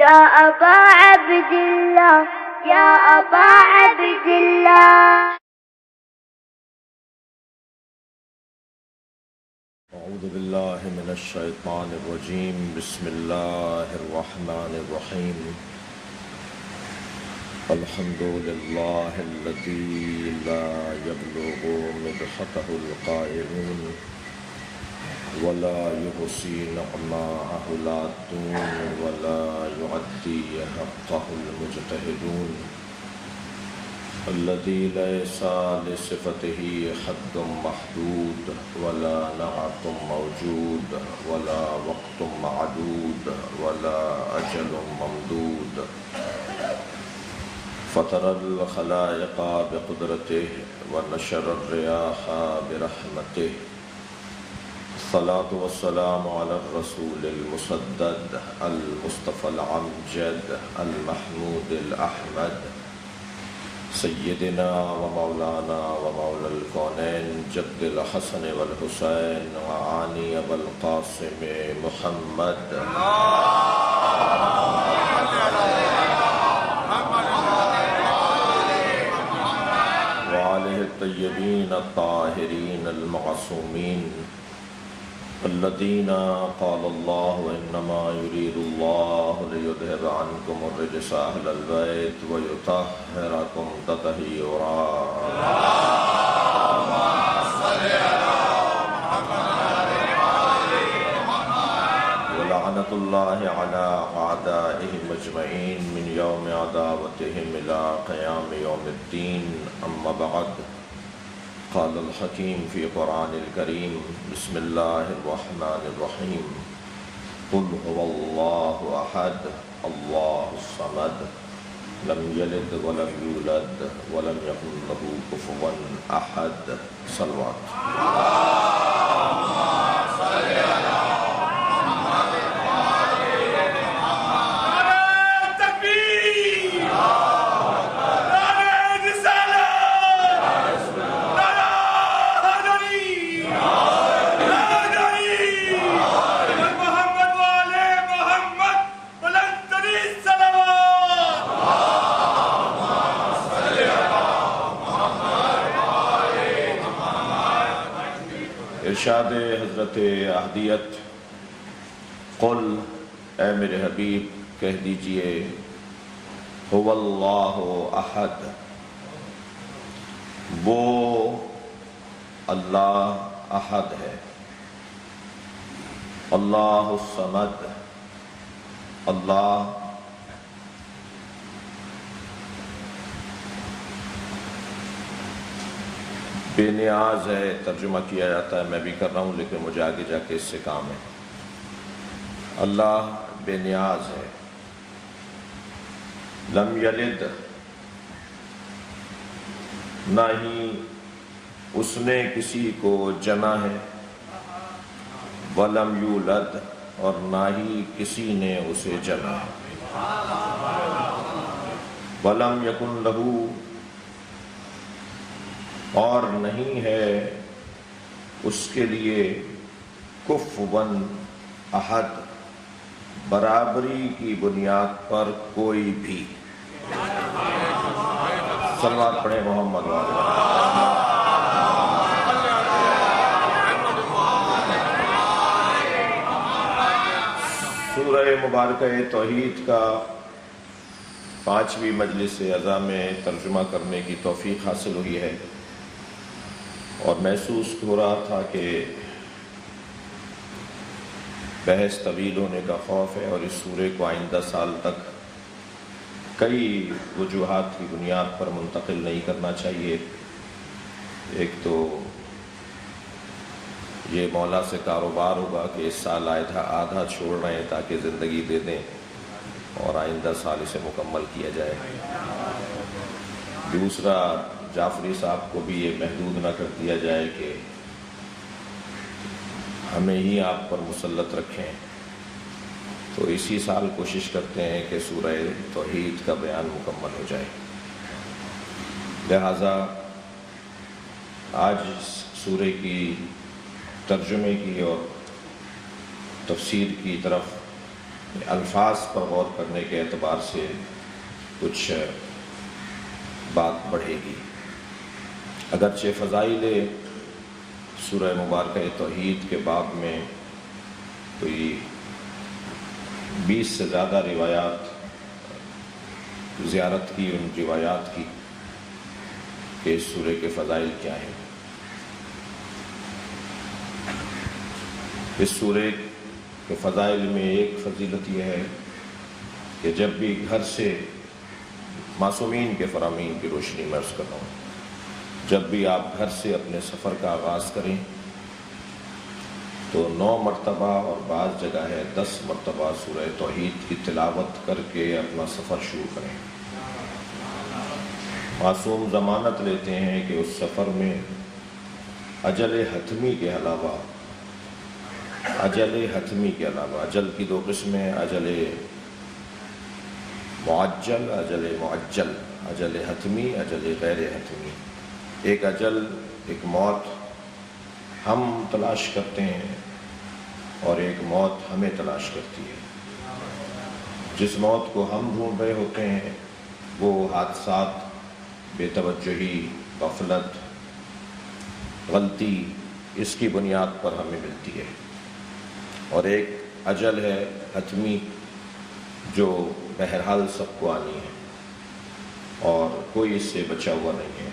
يا أبا عبد الله يا أبا عبد الله. أعوذ بالله من الشيطان الرجيم. بسم الله الرحمن الرحيم. الحمد لله الذي لا يبلغ مدحته القائلون ولا يحصي نعماءه العادون ولا يعدي حقه المجتهدون الذي ليس لصفته حد محدود ولا نعت موجود ولا وقت معدود ولا أجل ممدود فطر الخلائق بقدرته ونشر الرياح برحمته. الصلاة والسلام على الرسول المسدد المصطفى العمجد المحمود الأحمد سيدنا ومولانا ومولى الكونين جد الحسن والحسين وعاني أبا القاسم محمد وآله الطيبين الطاهرين المعصومين الذين قال الله إنما يريد الله ليذهب عنكم الرجس أهل البيت ويطهركم تطهيرا. اللهم صل على محمد. ولعنة الله على أعدائهم أجمعين من يوم عداوتهم إلى قيام يوم الدين. أما بعد، قال الحكيم في قرآن الكريم بسم الله الرحمن الرحيم قل هو الله أحد الله الصمد لم يلد ولم يولد ولم يكن له كفوا أحد. صلوات. ارشاد حضرت احدیت قل اے میرے حبیب کہہ دیجئے هو اللہ احد، وہ اللہ احد ہے، اللہ الصمد، اللہ بے نیاز ہے. ترجمہ کیا جاتا ہے، میں بھی کر رہا ہوں لیکن مجھے آگے جا کے اس سے کام ہے. اللہ بے نیاز ہے. لم یلد، نہ ہی اس نے کسی کو جنا ہے، ولم یولد، اور نہ ہی کسی نے اسے جنا ہے، ولم یکن لہو، اور نہیں ہے اس کے لیے کفواً احد، برابری کی بنیاد پر کوئی بھی. صلوات پڑھیں محمد والے. سورہ مبارکہ توحید کا 5ویں مجلس عزا میں ترجمہ کرنے کی توفیق حاصل ہوئی ہے، اور محسوس ہو رہا تھا کہ بحث طویل ہونے کا خوف ہے اور اس سورے کو آئندہ سال تک کئی وجوہات کی بنیاد پر منتقل نہیں کرنا چاہیے. ایک تو یہ مولا سے کاروبار ہوگا کہ اس سال آدھا چھوڑ رہے ہیں تاکہ زندگی دے دیں اور آئندہ سال اسے مکمل کیا جائے. دوسرا، جعفری صاحب کو بھی یہ محدود نہ کر دیا جائے کہ ہمیں ہی آپ پر مسلط رکھیں. تو اسی سال کوشش کرتے ہیں کہ سورہ توحید کا بیان مکمل ہو جائے. لہذا آج سورہ کی ترجمے کی اور تفسیر کی طرف الفاظ پر غور کرنے کے اعتبار سے کچھ بات بڑھے گی۔ اگرچہ فضائل سورہ مبارکہ توحید کے باب میں کوئی 20 سے زیادہ روایات زیارت کی، ان روایات کی کہ اس سورہ کے فضائل کیا ہیں۔ اس سورہ کے فضائل میں ایک فضیلت یہ ہے کہ جب بھی گھر سے معصومین کے فرامین کی روشنی میں عرض کر رہا ہوں، جب بھی آپ گھر سے اپنے سفر کا آغاز کریں تو 9 مرتبہ اور بعض جگہ ہے 10 مرتبہ سورہ توحید کی تلاوت کر کے اپنا سفر شروع کریں۔ معصوم ضمانت لیتے ہیں کہ اس سفر میں اجل حتمی کے علاوہ اجل کی 2 قسمیں، اجل معجل، اجل معجل، اجل حتمی، اجل غیر حتمی۔ ایک اجل، ایک موت ہم تلاش کرتے ہیں اور ایک موت ہمیں تلاش کرتی ہے۔ جس موت کو ہم ڈھونڈ رہے ہوتے ہیں وہ حادثات، بے توجہی، غفلت، غلطی، اس کی بنیاد پر ہمیں ملتی ہے، اور ایک اجل ہے حتمی جو بہرحال سب کو آنی ہے اور کوئی اس سے بچا ہوا نہیں ہے،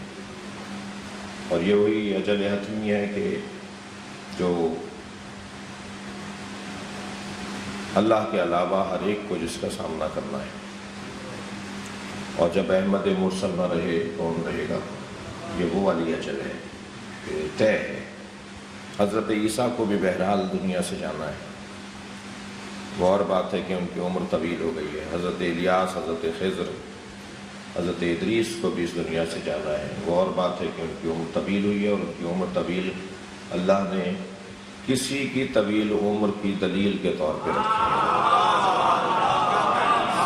اور یہ وہی اجل حتمی ہے کہ جو اللہ کے علاوہ ہر ایک کو جس کا سامنا کرنا ہے، اور جب احمد مرسل نہ رہے کون رہے گا، یہ وہ والی اجل ہے کہ طے ہے۔ حضرت عیسیٰ کو بھی بہرحال دنیا سے جانا ہے، وہ اور بات ہے کہ ان کی عمر طویل ہو گئی ہے۔ حضرت الیاس، حضرت خضر، حضرت ادریس کو بھی اس دنیا سے جانا ہے، وہ اور بات ہے کہ ان کی عمر طویل ہوئی ہے، اور ان کی عمر طویل اللہ نے کسی کی طویل عمر کی دلیل کے طور پہ رکھی ہے۔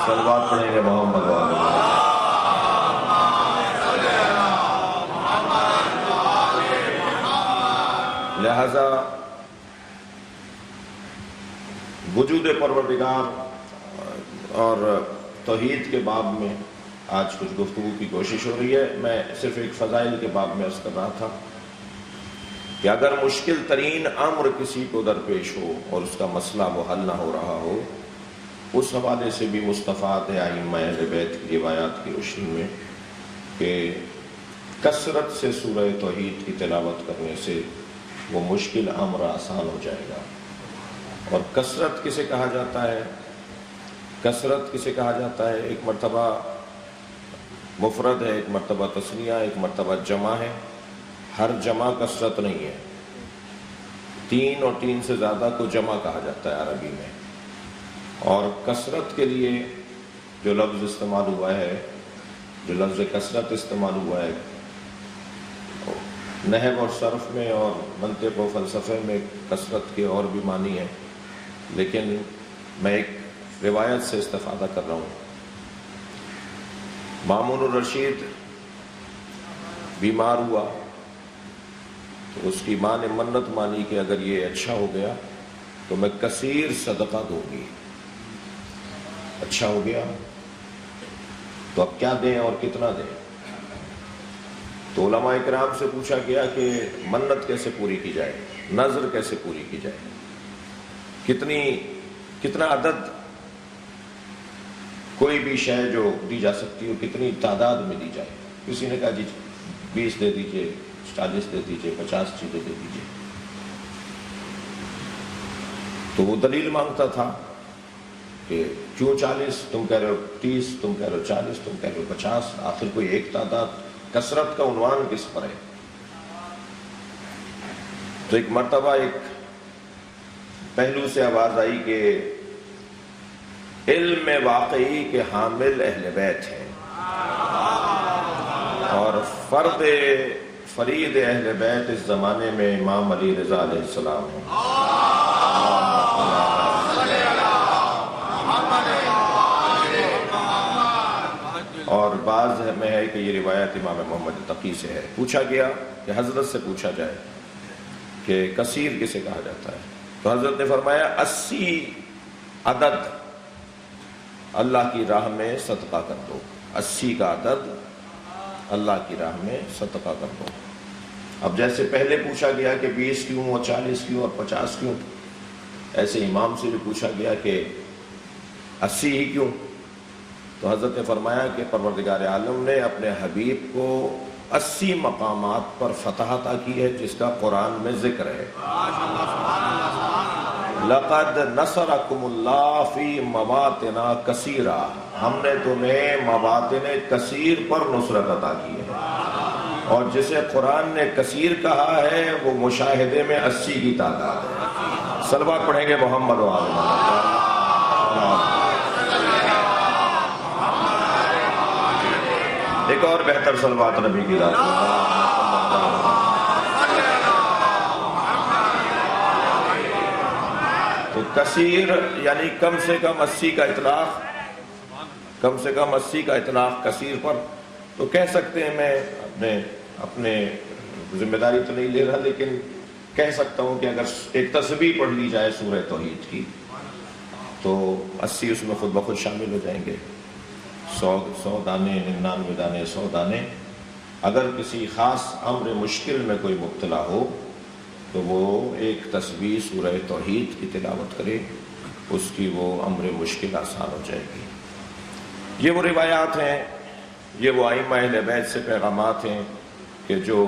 صلوات پڑھیں گے محمد والے۔ لہذا وجود پروردگار اور توحید کے باب میں آج کچھ گفتگو کی کوشش ہو رہی ہے۔ میں صرف ایک فضائل کے باب میں عرض کر رہا تھا کہ اگر مشکل ترین امر کسی کو درپیش ہو اور اس کا مسئلہ وہ حل نہ ہو رہا ہو، اس حوالے سے بھی مستفاد ہے ائمہ اہل بیت کی روایات کی روشنی میں کہ کثرت سے سورہ توحید کی تلاوت کرنے سے وہ مشکل امر آسان ہو جائے گا۔ اور کثرت کسے کہا جاتا ہے؟ کثرت کسے کہا جاتا ہے؟ ایک مرتبہ مفرد ہے، ایک مرتبہ تثنیہ، ایک مرتبہ جمع ہے۔ ہر جمع کثرت نہیں ہے۔ 3 اور 3 سے زیادہ کو جمع کہا جاتا ہے عربی میں، اور کثرت کے لیے جو لفظ استعمال ہوا ہے، جو لفظ کثرت استعمال ہوا ہے، نحو اور صرف میں اور منطق و فلسفے میں کثرت کے اور بھی معنی ہیں، لیکن میں ایک روایت سے استفادہ کر رہا ہوں۔ مامون الرشید بیمار ہوا تو اس کی ماں نے منت مانی کہ اگر یہ اچھا ہو گیا تو میں کثیر صدقہ دوں گی۔ اچھا ہو گیا تو اب کیا دیں اور کتنا دیں؟ تو علماء کرام سے پوچھا گیا کہ منت کیسے پوری کی جائے، نظر کیسے پوری کی جائے، کتنا عدد کوئی بھی شے جو دی جا سکتی ہو کتنی تعداد میں دی جائے۔ کسی نے کہا جی 20 دے دیجئے، 40 دے دیجئے، 50 چیزیں دے دیجئے۔ تو وہ دلیل مانگتا تھا کہ کیوں 40، تم کہہ رہے ہو 30، تم کہہ رہے ہو 40، تم کہہ رہے ہو 50، آخر کوئی ایک تعداد، کثرت کا عنوان کس پر ہے؟ تو ایک مرتبہ ایک پہلو سے آواز آئی کہ علم واقعی کے حامل اہل بیت ہیں، اور فرید اہل بیت اس زمانے میں امام علی رضا علیہ السلام ہیں۔ اور بعض میں ہے کہ یہ روایت امام محمد تقی سے ہے۔ پوچھا گیا کہ حضرت سے پوچھا جائے کہ کثیر کسے کہا جاتا ہے، تو حضرت نے فرمایا 80 عدد اللہ کی راہ میں صدقہ کر دو، 80 کا عدد اللہ کی راہ میں صدقہ کر دو۔ اب جیسے پہلے پوچھا گیا کہ 20 کیوں اور 40 کیوں اور 50 کیوں، ایسے امام سے بھی پوچھا گیا کہ 80 ہی کیوں؟ تو حضرت نے فرمایا کہ پروردگار عالم نے اپنے حبیب کو 80 مقامات پر فتح عطا کی ہے، جس کا قرآن میں ذکر ہے۔ لقد نصرکم اللہ فی مواطن کثیرہ، ہم نے تمہیں مواطن کثیر پر نصرت عطا کی ہے، اور جسے قرآن نے کثیر کہا ہے وہ مشاہدے میں 80 کی تعداد ہے۔ صلوات پڑھیں گے محمد و آل محمد۔ ایک اور بہتر صلوات نبی کی ذات پر۔ تو کثیر یعنی کم سے کم 80 کا اطلاق، کم سے کم 80 کا اطلاق کثیر پر۔ تو کہہ سکتے ہیں، میں اپنے ذمہ داری تو نہیں لے رہا، لیکن کہہ سکتا ہوں کہ اگر ایک تسبیح پڑھ لی جائے سورہ توحید کی تو 80 اس میں خود بخود شامل ہو جائیں گے۔ 100 دانے، 99 دانے، 100 دانے۔ اگر کسی خاص امر مشکل میں کوئی مبتلا ہو تو وہ ایک تسبیح سورہ توحید کی تلاوت کرے، اس کی وہ امر مشکل آسان ہو جائے گی۔ یہ وہ روایات ہیں، یہ وہ ائمہ اہل بیت سے پیغامات ہیں کہ جو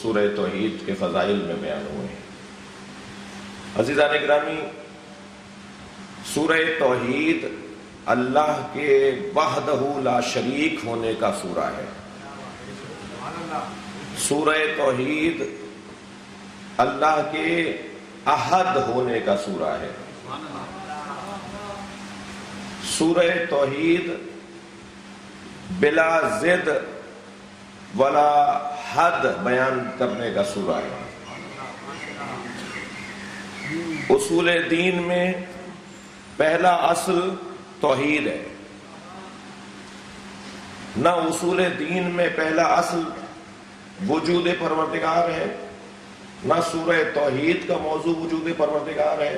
سورہ توحید کے فضائل میں بیان ہوئے ہیں۔ عزیزان گرامی، سورہ توحید اللہ کے وحدہ لا شریک ہونے کا سورہ ہے۔ سورہ توحید اللہ کے احد ہونے کا سورہ ہے۔ سورہ توحید بلا ضد ولا حد بیان کرنے کا سورہ ہے۔ اصول دین میں پہلا اصل توحید ہے۔ نہ اصول دین میں پہلا اصل وجود پروردگار ہے، نہ سورہ توحید کا موضوع وجود پروردگار ہے،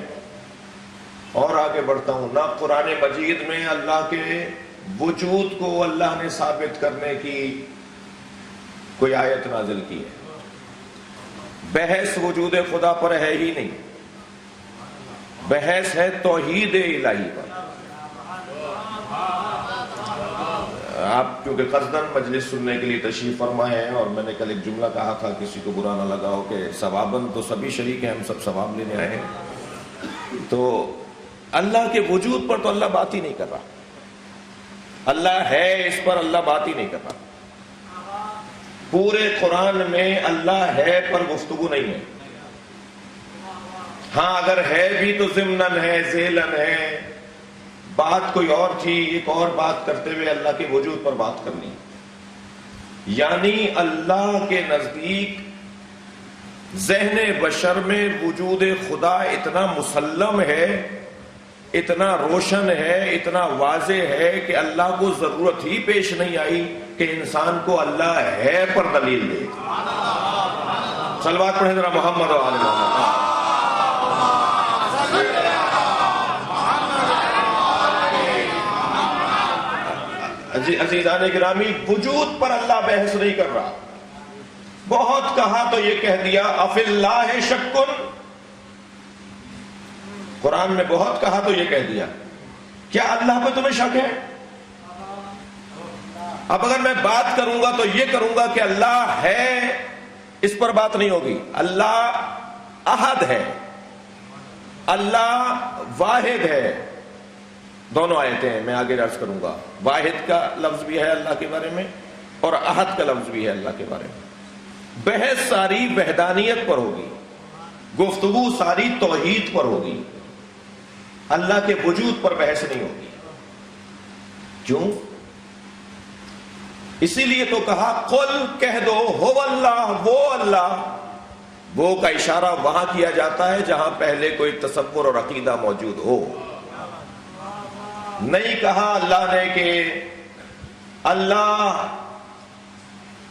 اور آگے بڑھتا ہوں، نہ قرآن مجید میں اللہ کے وجود کو اللہ نے ثابت کرنے کی کوئی آیت نازل کی ہے۔ بحث وجود خدا پر ہے ہی نہیں، بحث ہے توحید الہی پر۔ آپ کیونکہ قصداً مجلس سننے کے لیے تشریف فرما ہے، اور میں نے کل ایک جملہ کہا تھا، کسی کو برا نہ لگا ہو، کہ ثواباً تو سبھی شریک ہیں، ہم سب ثواب لینے آئے ہیں۔ تو اللہ کے وجود پر تو اللہ بات ہی نہیں کر رہا، اللہ ہے اس پر اللہ بات ہی نہیں کر رہا۔ پورے قرآن میں اللہ ہے پر گفتگو نہیں ہے۔ ہاں اگر ہے بھی تو ضمناً ہے، ذیلاً ہے، بات کوئی اور تھی، ایک اور بات کرتے ہوئے اللہ کے وجود پر بات کرنی۔ یعنی اللہ کے نزدیک ذہن بشر میں وجود خدا اتنا مسلم ہے، اتنا روشن ہے، اتنا واضح ہے کہ اللہ کو ضرورت ہی پیش نہیں آئی کہ انسان کو اللہ ہے پر دلیل دے۔ صلوات پڑھیں ذرا محمد و آل محمد۔ عزیزان گرامی، وجود پر اللہ بحث نہیں کر رہا۔ بہت کہا تو یہ کہہ دیا افی اللہ شکن، قرآن میں بہت کہا تو یہ کہہ دیا، کیا اللہ پہ تمہیں شک ہے؟ اب اگر میں بات کروں گا تو یہ کروں گا کہ اللہ ہے، اس پر بات نہیں ہوگی۔ اللہ احد ہے، اللہ واحد ہے۔ دونوں آیتیں ہیں، میں آگے عرض کروں گا۔ واحد کا لفظ بھی ہے اللہ کے بارے میں، اور احد کا لفظ بھی ہے اللہ کے بارے میں۔ بحث ساری وحدانیت پر ہوگی، گفتگو ساری توحید پر ہوگی، اللہ کے وجود پر بحث نہیں ہوگی۔ کیوں؟ اسی لیے تو کہا قل، کہہ دو، ہو اللہ، وہ اللہ۔ وہ کا اشارہ وہاں کیا جاتا ہے جہاں پہلے کوئی تصور اور عقیدہ موجود ہو۔ نہیں کہا اللہ نے کہ اللہ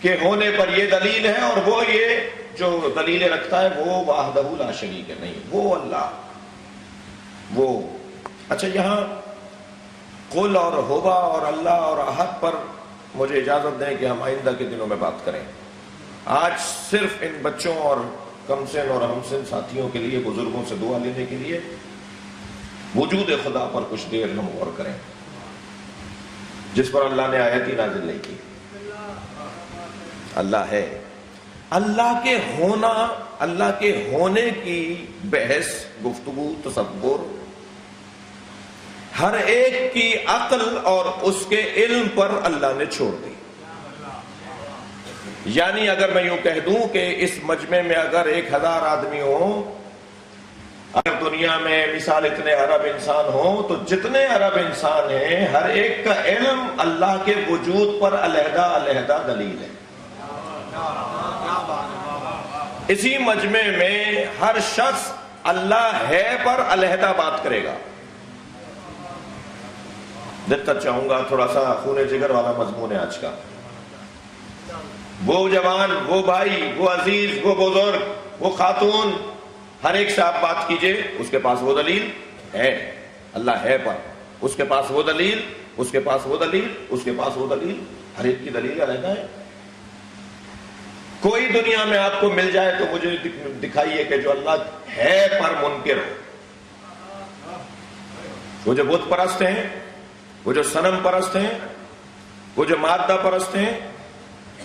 کے ہونے پر یہ دلیل ہے اور وہ یہ جو دلیلیں رکھتا ہے وہ وحدہ لا شریک ہے، نہیں، وہ اللہ وہ۔ اچھا، یہاں قل اور ہوبا اور اللہ اور احد پر مجھے اجازت دیں کہ ہم آئندہ کے دنوں میں بات کریں. آج صرف ان بچوں اور کم سن اور ہم سن ساتھیوں کے لیے، بزرگوں سے دعا لینے کے لیے وجود خدا پر کچھ دیر ہم غور کریں، جس پر اللہ نے آیت ہی نازل نہیں کی. اللہ ہے، اللہ کے ہونا، اللہ کے ہونے کی بحث، گفتگو، تصور ہر ایک کی عقل اور اس کے علم پر اللہ نے چھوڑ دی. یعنی اگر میں یوں کہہ دوں کہ اس مجمع میں اگر 1000 آدمی ہوں، اگر دنیا میں مثال اتنے ارب انسان ہوں، تو جتنے ارب انسان ہیں ہر ایک کا علم اللہ کے وجود پر علیحدہ علیحدہ دلیل ہے. اسی مجمع میں ہر شخص اللہ ہے پر علیحدہ بات کرے گا. دقت چاہوں گا، تھوڑا سا خون جگر والا مضمون ہے آج کا. وہ جوان، وہ بھائی، وہ عزیز، وہ بزرگ، وہ خاتون، ہر ایک سے آپ بات کیجئے، اس کے پاس وہ دلیل ہے، اللہ ہے پر اس کے پاس وہ دلیل، اس کے پاس وہ دلیل، اس کے پاس وہ دلیل، ہر ایک کی دلیل علیحدہ ہے. کوئی دنیا میں آپ کو مل جائے تو مجھے دکھائیے کہ جو اللہ ہے پر منکر ہو. وہ جو بت پرست ہیں، وہ جو صنم پرست ہیں، وہ جو مادہ پرست ہیں،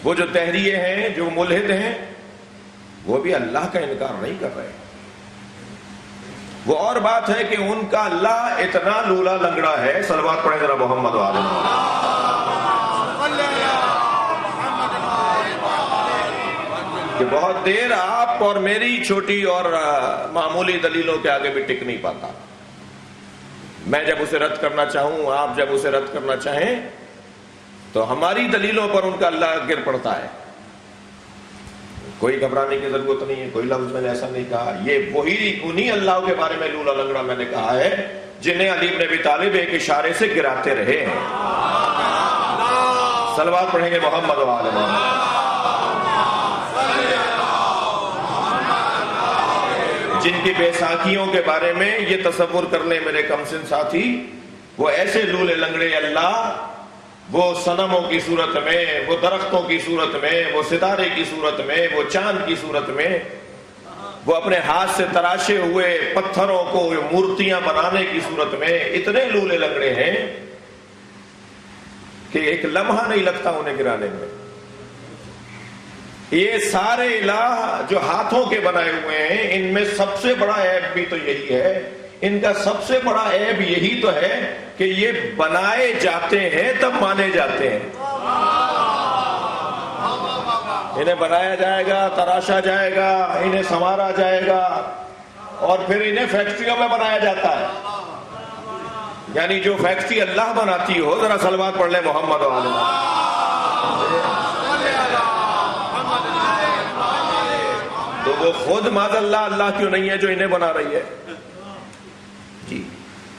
وہ جو دہریے ہیں، جو ملحد ہیں، وہ بھی اللہ کا انکار نہیں کر رہے. وہ اور بات ہے کہ ان کا اللہ اتنا لولا لنگڑا ہے. صلوات پڑھیں ذرا محمد و آل محمد. کہ بہت دیر آپ اور میری چھوٹی اور معمولی دلیلوں کے آگے بھی ٹک نہیں پاتا. میں جب اسے رد کرنا چاہوں، آپ جب اسے رد کرنا چاہیں، تو ہماری دلیلوں پر ان کا اللہ گر پڑتا ہے. کوئی گھبرانے کی ضرورت نہیں ہے. کوئی لفظ میں نے ایسا نہیں کہا. یہ وہی انہی اللہ کے بارے میں لولا لنگڑا میں نے کہا ہے جنہیں علی بن ابی طالب ایک اشارے سے گراتے رہے ہیں. صلوات پڑھیں گے محمد و آل محمد. جن کی بیساکھیوں کے بارے میں یہ تصور کر لیں میرے کمسن ساتھی، وہ ایسے لولے لنگڑے اللہ، وہ صنموں کی صورت میں، وہ درختوں کی صورت میں، وہ ستارے کی صورت میں، وہ چاند کی صورت میں، وہ اپنے ہاتھ سے تراشے ہوئے پتھروں کو مورتیاں بنانے کی صورت میں اتنے لولے لنگڑے ہیں کہ ایک لمحہ نہیں لگتا انہیں گرانے میں. یہ سارے الہ جو ہاتھوں کے بنائے ہوئے ہیں، ان میں سب سے بڑا عیب بھی تو یہی ہے، ان کا سب سے بڑا عیب یہی تو ہے کہ یہ بنائے جاتے ہیں تب مانے جاتے ہیں. انہیں بنایا جائے گا، تراشا جائے گا، انہیں سنوارا جائے گا، اور پھر انہیں فیکٹریوں میں بنایا جاتا ہے. یعنی جو فیکٹری اللہ بناتی ہو، ذرا صلوات پڑھ لیں محمد و آل محمد. تو وہ خود معاذ اللہ اللہ کیوں نہیں ہے جو انہیں بنا رہی ہے جی.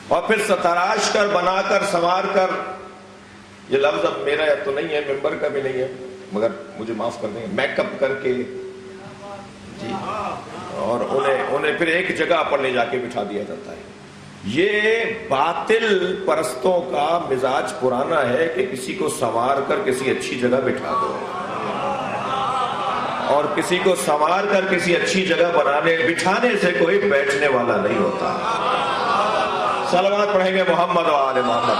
اور پھر تراش کر، بنا کر، سنوار کر، یہ لفظ اب میرا تو نہیں ہے، ممبر کا بھی نہیں ہے، مگر مجھے معاف کر دیں، میک اپ کر کے جی، اور انہیں پھر ایک جگہ پر لے جا کے بٹھا دیا جاتا ہے. یہ باطل پرستوں کا مزاج پرانا ہے کہ کسی کو سنوار کر کسی اچھی جگہ بٹھا دو، اور کسی کو سنوار کر کسی اچھی جگہ بٹھانے سے کوئی بیٹھنے والا نہیں ہوتا. صلوات پڑھیں گے محمد و آل محمد.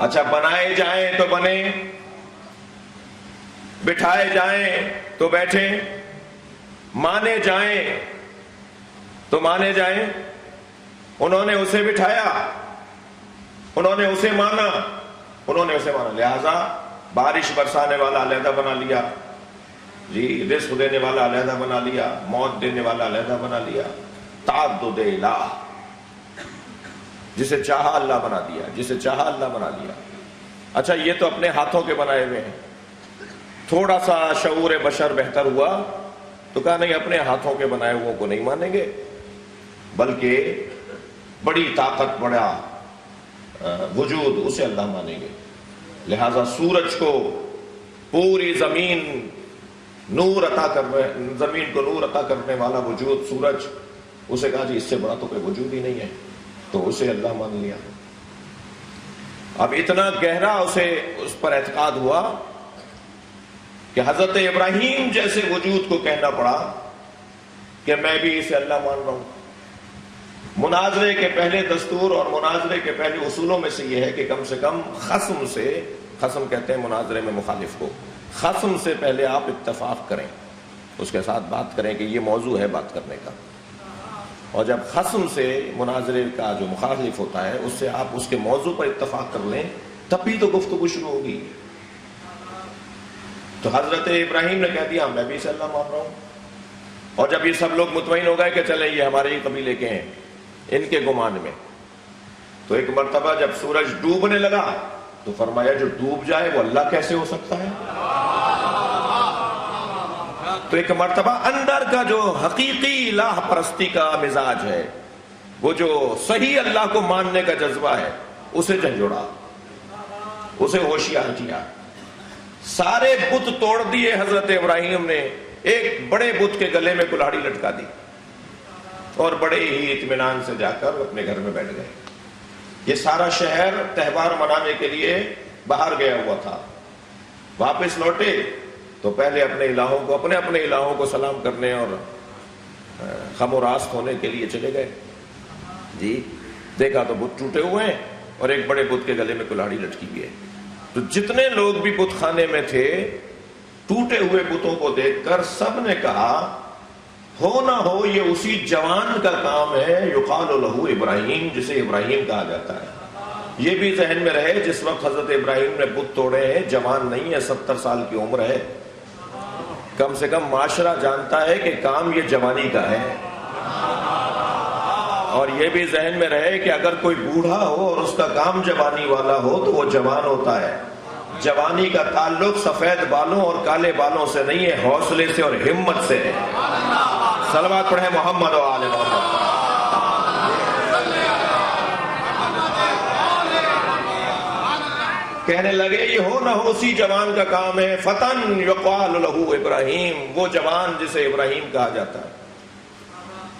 اچھا، بنائے جائیں تو بنے، بٹھائے جائیں تو بیٹھیں، مانے جائیں تو مانے جائیں. انہوں نے اسے بٹھایا، انہوں نے اسے مانا، انہوں نے اسے مانا. لہذا بارش برسانے والا علیحدہ بنا لیا جی، رزق دینے والا علیحدہ بنا لیا، موت دینے والا علیحدہ بنا لیا. تعدد الہ، جسے چاہا اللہ بنا دیا، جسے چاہا اللہ بنا دیا. اچھا، یہ تو اپنے ہاتھوں کے بنائے ہوئے ہیں. تھوڑا سا شعور بشر بہتر ہوا تو کہا نہیں، اپنے ہاتھوں کے بنائے ہوئے کو نہیں مانیں گے، بلکہ بڑی طاقت، بڑا وجود، اسے اللہ مانیں گے. لہذا سورج کو پوری زمین کو نور عطا کرنے والا وجود سورج، اسے کہا جی اس سے بڑا تو کوئی وجود ہی نہیں ہے، تو اسے اللہ مان لیا۔ اب اتنا گہرا اسے اس پر اعتقاد ہوا کہ حضرت ابراہیم جیسے وجود کو کہنا پڑا کہ میں بھی اسے اللہ مان رہا ہوں۔ مناظرے کے پہلے دستور اور مناظرے کے پہلے اصولوں میں سے یہ ہے کہ کم سے کم خصم سے، خصم کہتے ہیں مناظرے میں مخالف کو، خصم سے پہلے آپ اتفاق کریں، اس کے ساتھ بات کریں کہ یہ موضوع ہے بات کرنے کا، اور جب خصم سے مناظرے کا جو مخالف ہوتا ہے اس سے آپ اس کے موضوع پر اتفاق کر لیں تب بھی تو گفتگو شروع ہوگی۔ تو حضرت ابراہیم نے کہہ دیا میں بھی اسے اللہ مان رہا ہوں، اور جب یہ سب لوگ مطمئن ہو گئے کہ چلیں یہ ہمارے ہی قبیلے کے ہیں، ان کے گمان میں، تو ایک مرتبہ جب سورج ڈوبنے لگا تو فرمایا جو ڈوب جائے وہ اللہ کیسے ہو سکتا ہے؟ تو ایک مرتبہ اندر کا جو حقیقی الہ پرستی کا مزاج ہے، وہ جو صحیح اللہ کو ماننے کا جذبہ ہے، اسے جھنجھوڑا، اسے ہوشیار کیا۔ سارے بت توڑ دیے حضرت ابراہیم نے، ایک بڑے بت کے گلے میں کلہاڑی لٹکا دی اور بڑے ہی اطمینان سے جا کر اپنے گھر میں بیٹھ گئے۔ یہ سارا شہر تہوار منانے کے لیے باہر گیا ہوا تھا، واپس لوٹے تو پہلے اپنے الہوں کو سلام کرنے اور خم و راست ہونے کے لیے چلے گئے۔ جی دیکھا تو بت ٹوٹے ہوئے ہیں اور ایک بڑے بت کے گلے میں کلہاڑی لٹکی ہوئی ہے۔ تو جتنے لوگ بھی بت خانے میں تھے، ٹوٹے ہوئے بتوں کو دیکھ کر سب نے کہا ہو نہ ہو یہ اسی جوان کا کام ہے یقال لہ ابراہیم، جسے ابراہیم کہا جاتا ہے۔ یہ بھی ذہن میں رہے جس وقت حضرت ابراہیم نے بت توڑے ہیں جوان نہیں ہے، 70 سال کی عمر ہے، کم سے کم معاشرہ جانتا ہے کہ کام یہ جوانی کا ہے۔ اور یہ بھی ذہن میں رہے کہ اگر کوئی بوڑھا ہو اور اس کا کام جوانی والا ہو تو وہ جوان ہوتا ہے۔ جوانی کا تعلق سفید بالوں اور کالے بالوں سے نہیں ہے، حوصلے سے اور ہمت سے ہے۔ صلوات پڑھیں محمد و آل محمد۔ کہنے لگے یہ ہو نہ ہو اسی جوان کا کام ہے، فتن یقال لہ ابراہیم، وہ جوان جسے ابراہیم کہا جاتا ہے۔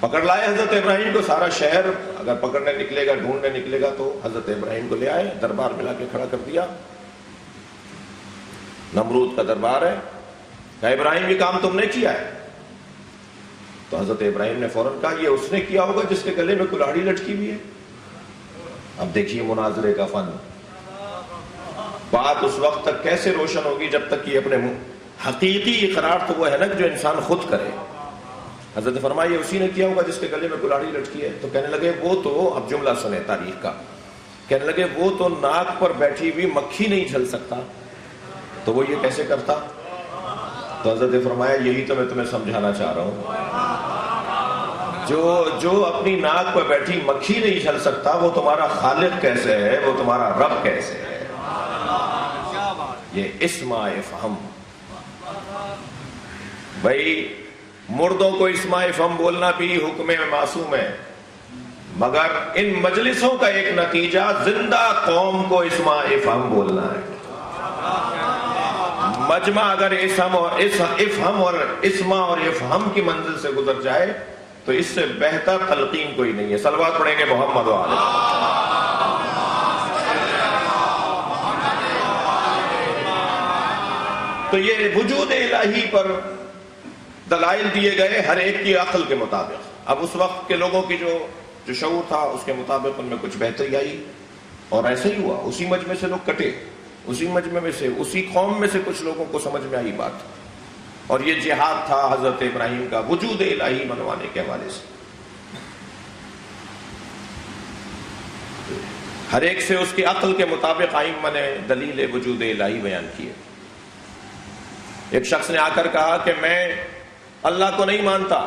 پکڑ لائے حضرت ابراہیم کو، سارا شہر اگر پکڑنے نکلے گا، ڈھونڈنے نکلے گا تو حضرت ابراہیم کو لے آئے، دربار میں لا کے کھڑا کر دیا۔ نمرود کا دربار ہے، کہا ابراہیم یہ کام تم نے کیا ہے؟ تو حضرت ابراہیم نے فوراً کہا یہ اس نے کیا ہوگا جس کے گلے میں کلہاڑی لٹکی ہوئی ہے۔ اب دیکھیے مناظرے کا فن، بات اس وقت تک کیسے روشن ہوگی جب تک کہ اپنے حقیقی اقرار تو وہ ہے نا جو انسان خود کرے۔ حضرت فرمایا یہ اسی نے کیا ہوگا جس کے گلے میں کلہاڑی لٹکی ہے۔ تو کہنے لگے وہ تو، اب جملہ سنے تاریخ کا، کہنے لگے وہ تو ناک پر بیٹھی ہوئی مکھی نہیں جھل سکتا، تو وہ یہ کیسے کرتا؟ تو حضرت فرمایا یہی تو میں تمہیں سمجھانا چاہ رہا ہوں، جو اپنی ناک پر بیٹھی مکھی نہیں جھل سکتا وہ تمہارا خالق کیسے ہے، وہ تمہارا رب کیسے ہے؟ یہ اسماء افہم، بھائی مردوں کو اسماء افہم بولنا بھی حکم معصوم ہے، مگر ان مجلسوں کا ایک نتیجہ زندہ قوم کو اسماء افہم بولنا ہے۔ مجمع اگر افہم اور اسماء اور افہم کی منزل سے گزر جائے تو اس سے بہتر تلقین کوئی نہیں ہے۔ صلوات پڑھیں گے محمد و آل۔ تو یہ وجود الہی پر دلائل دیے گئے ہر ایک کی عقل کے مطابق۔ اب اس وقت کے لوگوں کی جو شعور تھا اس کے مطابق ان میں کچھ بہتری آئی، اور ایسے ہی ہوا، اسی مجمع سے لوگ کٹے، اسی مجمع میں سے، اسی قوم میں سے کچھ لوگوں کو سمجھ میں آئی بات، اور یہ جہاد تھا حضرت ابراہیم کا وجود الہی منوانے کے حوالے سے۔ ہر ایک سے اس کی عقل کے مطابق ائمہ نے دلیل وجود الہی بیان کیے۔ ایک شخص نے آ کر کہا کہ میں اللہ کو نہیں مانتا۔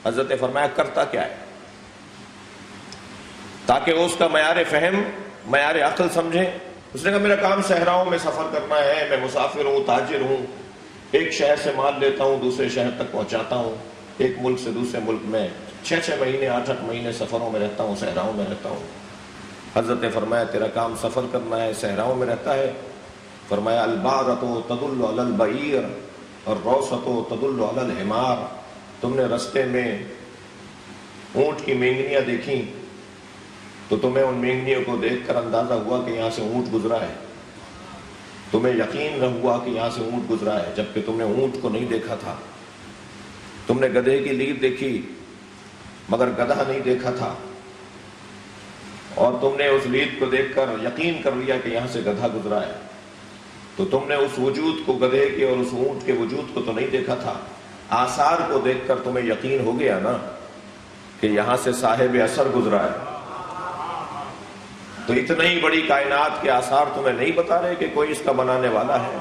حضرت نے فرمایا کرتا کیا ہے، تاکہ وہ اس کا معیار فہم، معیار عقل سمجھے۔ اس نے کہا میرا کام صحراؤں میں سفر کرنا ہے، میں مسافر ہوں، تاجر ہوں، ایک شہر سے مال لیتا ہوں، دوسرے شہر تک پہنچاتا ہوں، ایک ملک سے دوسرے ملک میں 6 مہینے 8 مہینے سفروں میں رہتا ہوں، صحراؤں میں رہتا ہوں۔ حضرت نے فرمایا تیرا کام سفر کرنا ہے، صحراؤں میں رہتا ہے؟ فرمایا البارۃ تدل علی البعیر اور روثۃ تدل علی الحمار، تم نے رستے میں اونٹ کی مینگنیاں دیکھیں تو تمہیں ان مینگنیوں کو دیکھ کر اندازہ ہوا کہ یہاں سے اونٹ گزرا ہے، تمہیں یقین نہ ہوا کہ یہاں سے اونٹ گزرا ہے، جبکہ تم نے اونٹ کو نہیں دیکھا تھا۔ تم نے گدھے کی لید دیکھی مگر گدھا نہیں دیکھا تھا، اور تم نے اس لید کو دیکھ کر یقین کر لیا کہ یہاں سے گدھا گزرا ہے، تو تم نے اس وجود کو، گدھے کے اور اس اونٹ کے وجود کو تو نہیں دیکھا تھا، آثار کو دیکھ کر تمہیں یقین ہو گیا نا کہ یہاں سے صاحب اثر گزرا ہے۔ تو اتنی بڑی کائنات کے آثار تمہیں نہیں بتا رہے کہ کوئی اس کا بنانے والا ہے؟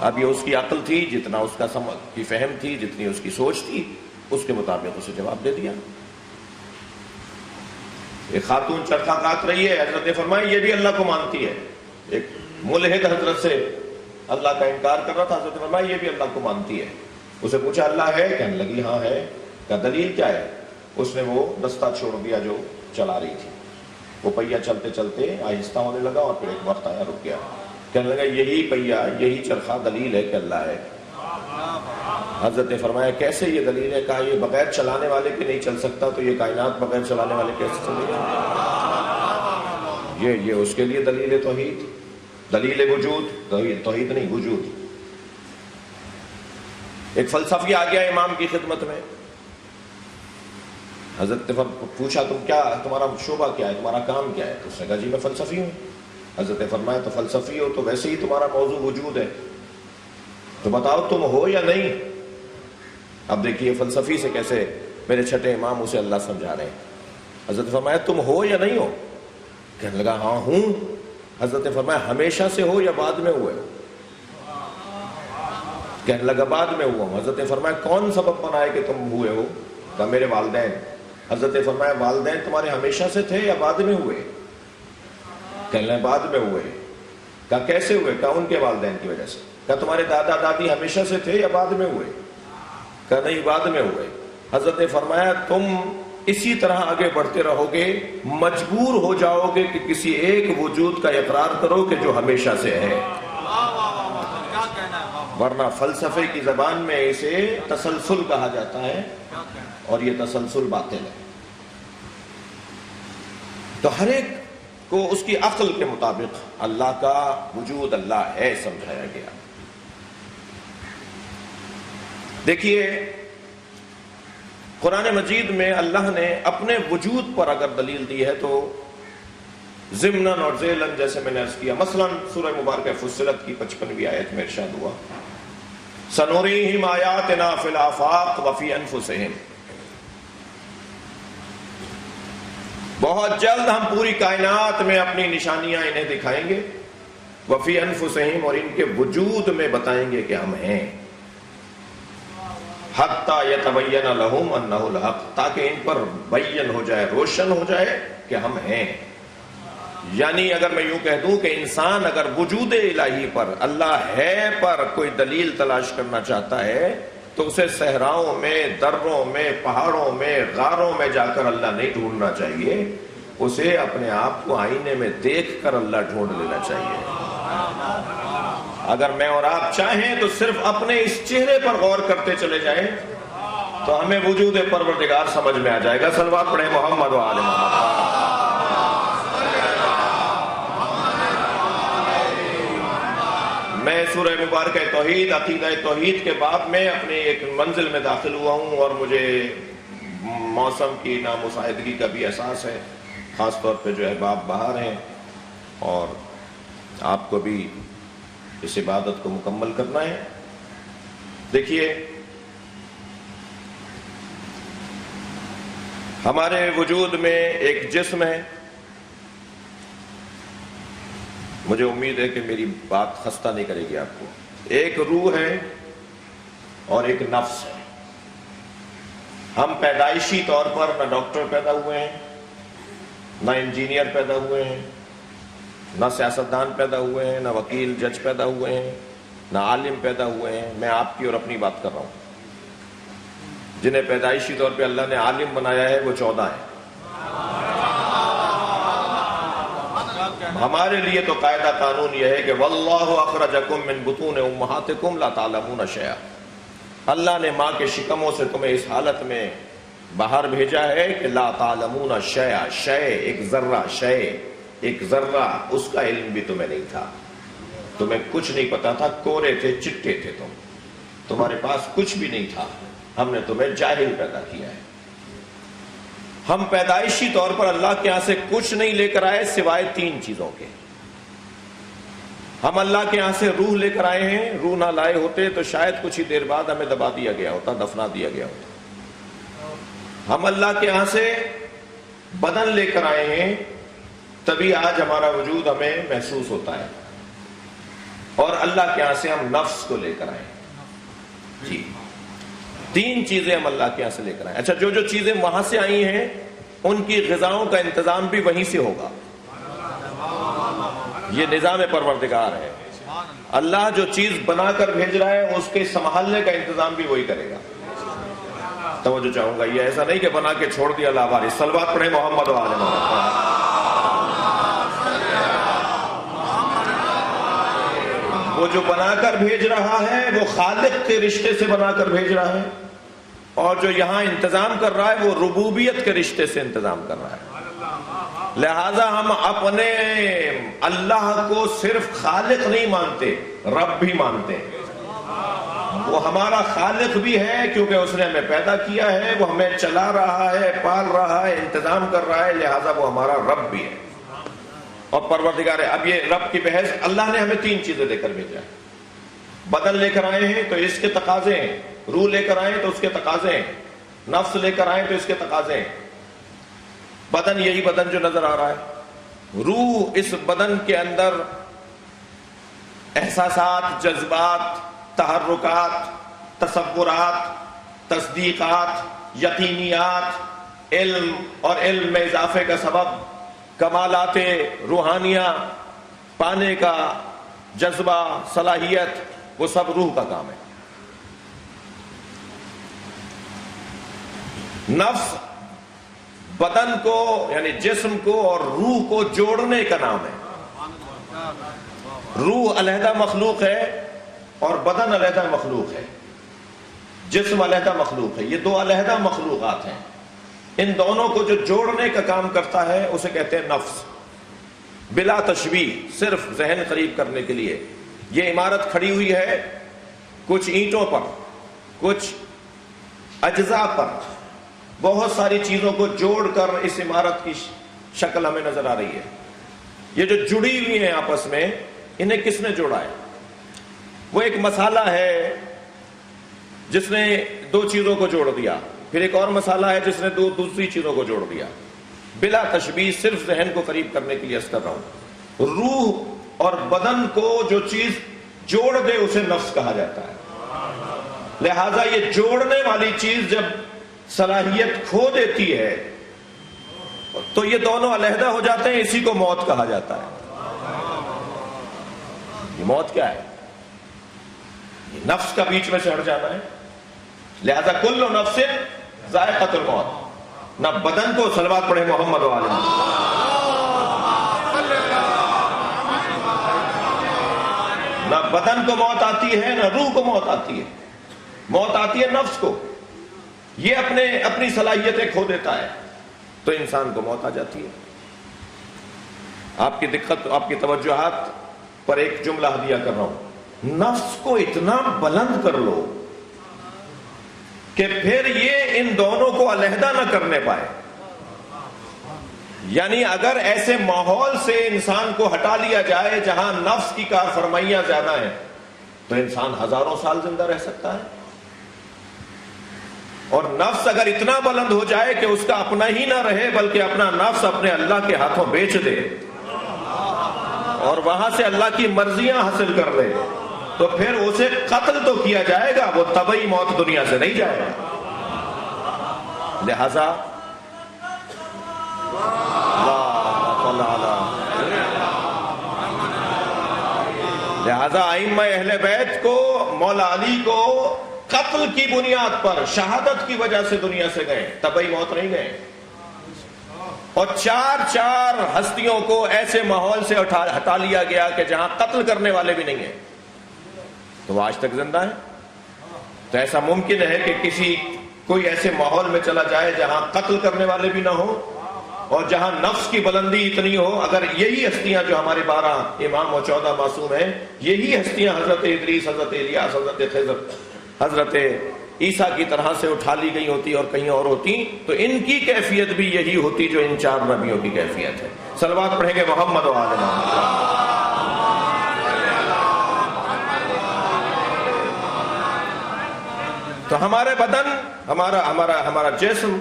اب یہ اس کی عقل تھی، جتنا اس کا سمجھ کی فہم تھی، جتنی اس کی سوچ تھی، اس کے مطابق اسے جواب دے دیا۔ ایک خاتون چرخہ کاٹ رہی ہے، حضرت نے فرمایا یہ بھی اللہ کو مانتی ہے۔ ایک ملحد حضرت سے اللہ کا انکار کر رہا تھا، حضرت نے فرمایا یہ بھی اللہ کو مانتی ہے۔ اسے پوچھا اللہ ہے؟ کہنے لگی ہاں ہے۔ کہا دلیل کیا ہے؟ اس نے وہ دستہ چھوڑ دیا جو چلا رہی تھی، وہ پہیا چلتے چلتے آہستہ ہونے لگا، اور پھر ایک وقت آیا رک گیا۔ کہنے لگا یہی پہیا، یہی چرخہ دلیل ہے کہ اللہ ہے۔ حضرت نے فرمایا کیسے یہ دلیل ہے؟ کہا یہ بغیر چلانے والے کے نہیں چل سکتا، تو یہ کائنات بغیر چلانے والے کیسے چلے گا؟ یہ اس کے لیے دلیل توحید، دلیل وجود، توحید نہیں وجود۔ ایک فلسفی آ گیا امام کی خدمت میں، حضرت نے پوچھا تمہارا شعبہ کیا ہے، تمہارا کام کیا ہے؟ تو اس نے کہا جی میں فلسفی ہوں۔ حضرت نے فرمایا تو فلسفی ہو تو ویسے ہی تمہارا موضوع وجود ہے، تو بتاؤ تم ہو یا نہیں؟ اب دیکھیے فلسفی سے کیسے میرے چھٹے امام اسے اللہ سمجھا رہے ہیں۔ حضرت نے فرمایا تم ہو یا نہیں ہو؟ کہنے لگا ہاں ہوں۔ حضرت نے فرمایا ہمیشہ سے ہو یا بعد میں ہوئے ہو؟ کہنے لگا بعد میں ہوا ہوں۔ حضرت نے فرمایا کون سبب بنا ہے کہ تم ہوئے ہو؟ کہا میرے والدین۔ حضرت نے فرمایا والدین تمہارے ہمیشہ سے تھے یا بعد میں ہوئے؟ کہنے لگا بعد میں ہوئے۔ کہا کیسے ہوئے؟ کہا ان کے والدین کی وجہ سے۔ کہا تمہارے دادا دادی ہمیشہ سے تھے یا بعد میں ہوئے؟ کہا نہیں بعد میں ہوئے۔ حضرت نے فرمایا تم اسی طرح آگے بڑھتے رہو گے، مجبور ہو جاؤ گے کہ کسی ایک وجود کا اقرار کرو کہ جو ہمیشہ سے ہے، ورنہ فلسفے کی زبان میں اسے تسلسل کہا جاتا ہے، اور یہ تسلسل باطل ہے۔ تو ہر ایک کو اس کی عقل کے مطابق اللہ کا وجود اللہ ہے سمجھایا گیا۔ دیکھیے قرآن مجید میں اللہ نے اپنے وجود پر اگر دلیل دی ہے تو ضمناً اور ذیلاً جیسے میں نے عرض کیا، مثلا سورہ مبارکہ فصلت کی 55ویں آیت میں ارشاد ہوا سنوریہم آیاتنا فی الآفاق وفی انفسہم، بہت جلد ہم پوری کائنات میں اپنی نشانیاں انہیں دکھائیں گے، وفی انفسہم اور ان کے وجود میں بتائیں گے کہ ہم ہیں، حتی یتبین لہم انہ الحق، تاکہ ان پر بین ہو جائے، روشن ہو جائے کہ ہم ہیں۔ یعنی اگر میں یوں کہہ دوں کہ انسان اگر وجود الہی پر، اللہ ہے پر کوئی دلیل تلاش کرنا چاہتا ہے تو اسے صحراؤں میں، دروں میں، پہاڑوں میں، غاروں میں جا کر اللہ نہیں ڈھونڈنا چاہیے، اسے اپنے آپ کو آئینے میں دیکھ کر اللہ ڈھونڈ لینا چاہیے۔ اگر میں اور آپ چاہیں تو صرف اپنے اس چہرے پر غور کرتے چلے جائیں تو ہمیں وجود پروردگار سمجھ میں آ جائے گا۔ صلوات پڑھیں محمد و آل محمد۔ میں سورہ مبارکہ توحید، عقیدہ توحید کے بعد میں اپنے ایک منزل میں داخل ہوا ہوں، اور مجھے موسم کی نامساعدگی کا بھی احساس ہے، خاص طور پہ جو ہے باب بہار ہیں، اور آپ کو بھی اس عبادت کو مکمل کرنا ہے۔ دیکھیے ہمارے وجود میں ایک جسم ہے، مجھے امید ہے کہ میری بات خستہ نہیں کرے گی آپ کو، ایک روح ہے اور ایک نفس ہے۔ ہم پیدائشی طور پر نہ ڈاکٹر پیدا ہوئے ہیں، نہ انجینئر پیدا ہوئے ہیں، نہ سیاستدان پیدا ہوئے ہیں، نہ وکیل جج پیدا ہوئے ہیں، نہ عالم پیدا ہوئے ہیں۔ میں آپ کی اور اپنی بات کر رہا ہوں۔ جنہیں پیدائشی طور پہ اللہ نے عالم بنایا ہے وہ 14 ہیں۔ ہمارے لیے تو قاعدہ قانون یہ ہے کہ واللہ اخرجکم من بطون امہاتکم لا تعلمون شیئا، اللہ نے ماں کے شکموں سے تمہیں اس حالت میں باہر بھیجا ہے کہ لا تعلمون شیئا، شے ایک ذرہ، شے ایک ذرہ، اس کا علم بھی تمہیں نہیں تھا، تمہیں کچھ نہیں پتا تھا، کورے تھے، چٹے تھے، تمہارے پاس کچھ بھی نہیں تھا، ہم نے تمہیں جاہل پیدا کیا ہے۔ ہم پیدائشی طور پر اللہ کے یہاں سے کچھ نہیں لے کر آئے سوائے 3 چیزوں کے۔ ہم اللہ کے یہاں سے روح لے کر آئے ہیں، روح نہ لائے ہوتے تو شاید کچھ ہی دیر بعد ہمیں دبا دیا گیا ہوتا، دفنا دیا گیا ہوتا۔ ہم اللہ کے یہاں سے بدن لے کر آئے ہیں، تبھی آج ہمارا وجود ہمیں محسوس ہوتا ہے، اور اللہ کے یہاں سے ہم نفس کو لے کر آئے ہیں۔ جی 3 چیزیں ہم اللہ کے یہاں سے لے کر آئے۔ اچھا، جو جو چیزیں وہاں سے آئی ہیں ان کی غذاؤں کا انتظام بھی وہیں سے ہوگا۔ یہ نظام پروردگار ہے، اللہ جو چیز بنا کر بھیج رہا ہے اس کے سنبھالنے کا انتظام بھی وہی کرے گا۔ توجہ چاہوں گا، یہ ایسا نہیں کہ بنا کے چھوڑ دیا لاوارث۔ صلوات پڑھیں محمد و آل محمد۔ وہ جو بنا کر بھیج رہا ہے وہ خالق کے رشتے سے بنا کر بھیج رہا ہے، اور جو یہاں انتظام کر رہا ہے وہ ربوبیت کے رشتے سے انتظام کر رہا ہے۔ لہذا ہم اپنے اللہ کو صرف خالق نہیں مانتے، رب بھی مانتے ہیں۔ وہ ہمارا خالق بھی ہے کیونکہ اس نے ہمیں پیدا کیا ہے، وہ ہمیں چلا رہا ہے، پال رہا ہے، انتظام کر رہا ہے، لہذا وہ ہمارا رب بھی ہے اور پروردگار ہے۔ اب یہ رب کی بحث، اللہ نے ہمیں 3 چیزیں دے کر بھیجا ہے۔ بدن لے کر آئے ہیں تو اس کے تقاضے ہیں، روح لے کر آئے تو اس کے تقاضے ہیں، نفس لے کر آئے تو اس کے تقاضے ہیں۔ بدن یہی بدن جو نظر آ رہا ہے، روح اس بدن کے اندر احساسات، جذبات، تحرکات، تصورات، تصدیقات، یقینیات، علم اور علم میں اضافے کا سبب، کمالات روحانیہ پانے کا جذبہ، صلاحیت، وہ سب روح کا کام ہے۔ نفس بدن کو یعنی جسم کو اور روح کو جوڑنے کا نام ہے۔ روح علیحدہ مخلوق ہے اور بدن علیحدہ مخلوق ہے، جسم علیحدہ مخلوق ہے، یہ 2 علیحدہ مخلوقات ہیں۔ ان دونوں کو جو جوڑنے کا کام کرتا ہے اسے کہتے ہیں نفس، بلا تشبیہ، صرف ذہن قریب کرنے کے لیے۔ یہ عمارت کھڑی ہوئی ہے کچھ اینٹوں پر، کچھ اجزاء پر، بہت ساری چیزوں کو جوڑ کر اس عمارت کی شکل ہمیں نظر آ رہی ہے۔ یہ جو جڑی ہوئی ہیں آپس میں، انہیں کس نے جوڑا ہے؟ وہ ایک مسالہ ہے جس نے 2 چیزوں کو جوڑ دیا، پھر ایک اور مسالہ ہے جس نے دوسری چیزوں کو جوڑ دیا۔ بلا تشبیہ، صرف ذہن کو قریب کرنے کے لیے عرض کر رہا ہوں۔ روح اور بدن کو جو چیز جوڑ دے اسے نفس کہا جاتا ہے۔ لہذا یہ جوڑنے والی چیز جب صلاحیت کھو دیتی ہے تو یہ دونوں علیحدہ ہو جاتے ہیں، اسی کو موت کہا جاتا ہے۔ یہ موت کیا ہے؟ یہ نفس کا بیچ میں سے ہٹ جانا ہے۔ لہذا کل نفس ذائقۃ الموت۔ نہ بدن کو، صلوات پڑھے محمد و آل محمد، نہ بدن کو موت آتی ہے، نہ روح کو موت آتی ہے۔ موت آتی ہے نفس کو، یہ اپنی صلاحیتیں کھو دیتا ہے تو انسان کو موت آ جاتی ہے۔ آپ کی دقت، آپ کی توجہات پر ایک جملہ ہدیہ کر رہا ہوں۔ نفس کو اتنا بلند کر لو کہ پھر یہ ان دونوں کو علیحدہ نہ کرنے پائے۔ یعنی اگر ایسے ماحول سے انسان کو ہٹا لیا جائے جہاں نفس کی کار فرمائیاں زیادہ ہیں تو انسان ہزاروں سال زندہ رہ سکتا ہے، اور نفس اگر اتنا بلند ہو جائے کہ اس کا اپنا ہی نہ رہے بلکہ اپنا نفس اپنے اللہ کے ہاتھوں بیچ دے اور وہاں سے اللہ کی مرضیاں حاصل کر لے تو پھر اسے قتل تو کیا جائے گا، وہ طبعی موت دنیا سے نہیں جائے گا۔ لہذا ائمہ اہل بیت کو، مولا علی کو قتل کی بنیاد پر، شہادت کی وجہ سے دنیا سے گئے، طبعی موت نہیں گئے۔ اور 4 ہستیوں کو ایسے ماحول سے ہٹا لیا گیا کہ جہاں قتل کرنے والے بھی نہیں ہیں، تو وہ آج تک زندہ ہیں۔ تو ایسا ممکن ہے کہ کسی کوئی ایسے ماحول میں چلا جائے جہاں قتل کرنے والے بھی نہ ہوں اور جہاں نفس کی بلندی اتنی ہو. اگر یہی ہستیاں جو ہمارے 12 امام و 14 معصوم ہیں، یہی ہستیاں حضرت ادریس، حضرت الیاس، حضرت خضر، حضرت عیسیٰ کی طرح سے اٹھا لی گئی ہوتی اور کہیں اور ہوتی تو ان کی کیفیت بھی یہی ہوتی جو ان 4 نبیوں کی کیفیت ہے. صلوات پڑھیں گے محمد و آل محمد. تو ہمارے بدن، ہمارا جسم